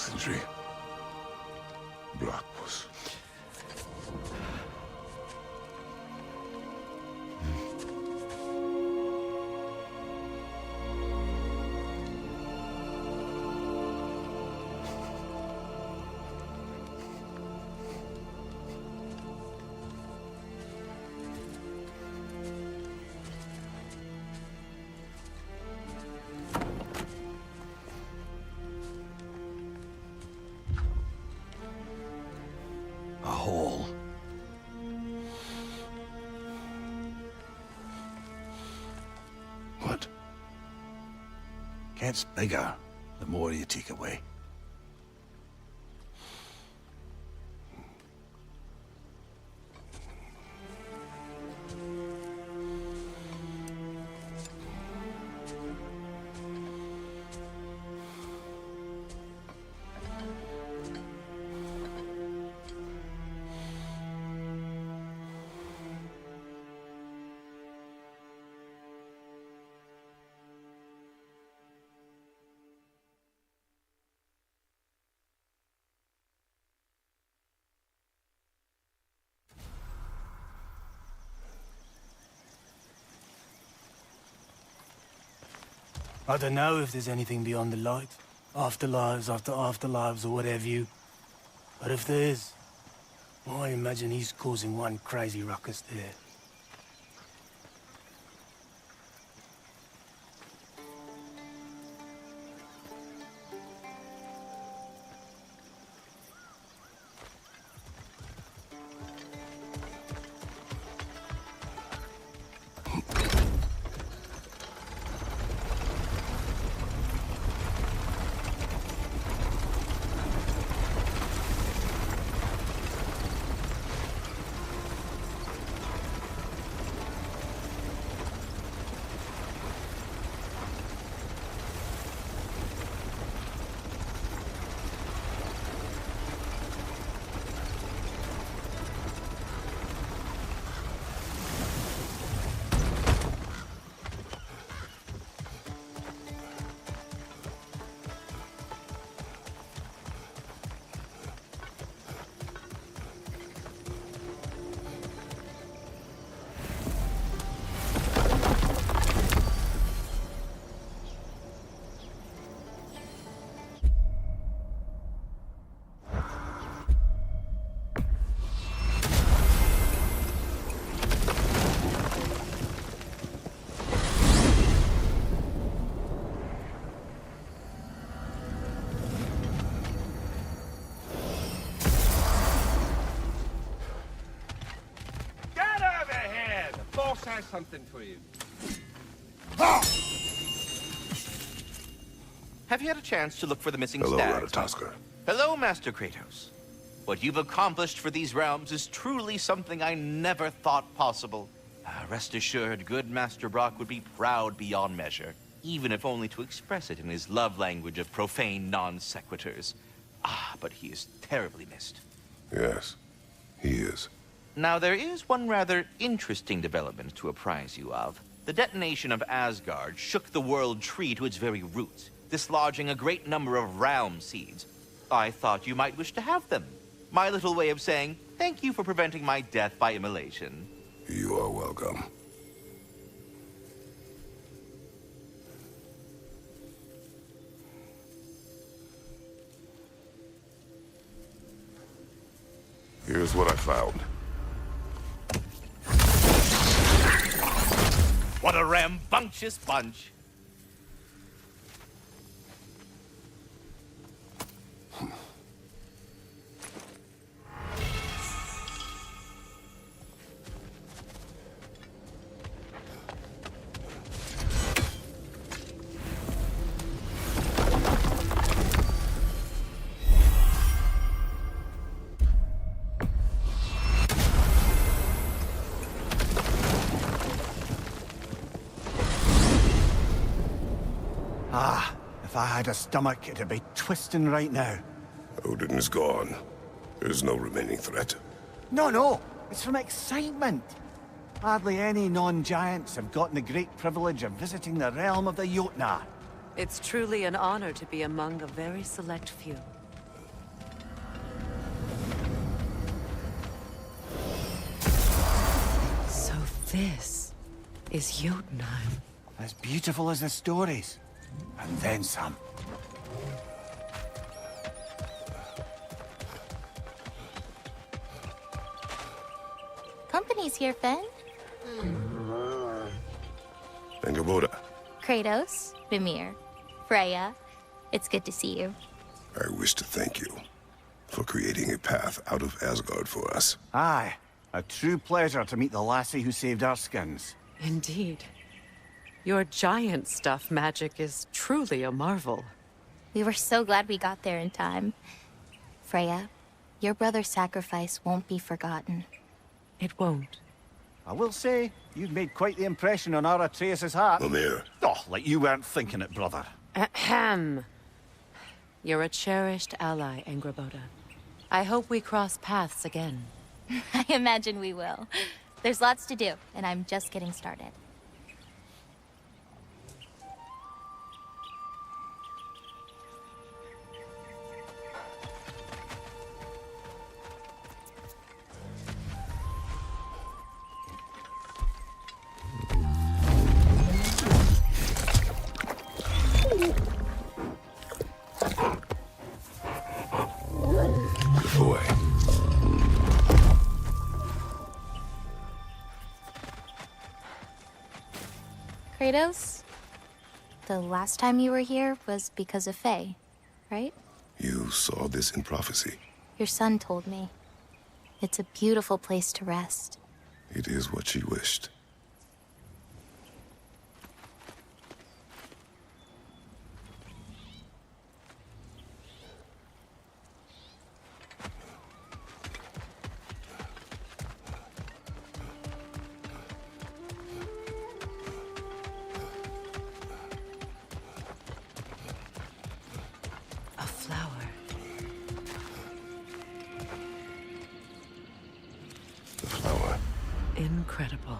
Sindri. Blackpuss. A hole. What? Gets bigger the more you take away. I don't know if there's anything beyond the light. Afterlives after afterlives or whatever you. But if there is, well, I imagine he's causing one crazy ruckus there. Has something for you. Have you had a chance to look for the missing Hello, stag? Ratatoskr. Hello, Master Kratos. What you've accomplished for these realms is truly something I never thought possible. Rest assured, good Master Brock would be proud beyond measure, even if only to express it in his love language of profane non-sequiturs. But he is terribly missed. Yes, he is. Now, there is one rather interesting development to apprise you of. The detonation of Asgard shook the world tree to its very roots, dislodging a great number of realm seeds. I thought you might wish to have them. My little way of saying, thank you for preventing my death by immolation. You are welcome. Here's what I found. What a rambunctious bunch. If I had a stomach, it'd be twisting right now. Odin is gone. There's no remaining threat. No, it's from excitement. Hardly any non-giants have gotten the great privilege of visiting the realm of the Jotnar. It's truly an honor to be among a very select few. This is Jotunheim. As beautiful as the stories. And then some. Company's here, Finn. Angerboda, Kratos, Mimir, Freya. It's good to see you. I wish to thank you for creating a path out of Asgard for us. Aye. A true pleasure to meet the lassie who saved our skins. Indeed. Your giant stuff magic is truly a marvel. We were so glad we got there in time. Freya, your brother's sacrifice won't be forgotten. It won't. I will say, you've made quite the impression on our Atreus' heart. Mimir. Oh, like you weren't thinking it, brother. Ahem. You're a cherished ally, Angerboda. I hope we cross paths again. I imagine we will. There's lots to do, and I'm just getting started. Boy. Kratos, the last time you were here was because of Faye, right? You saw this in prophecy. Your son told me. It's a beautiful place to rest. It is what she wished. A flower. The flower. Incredible.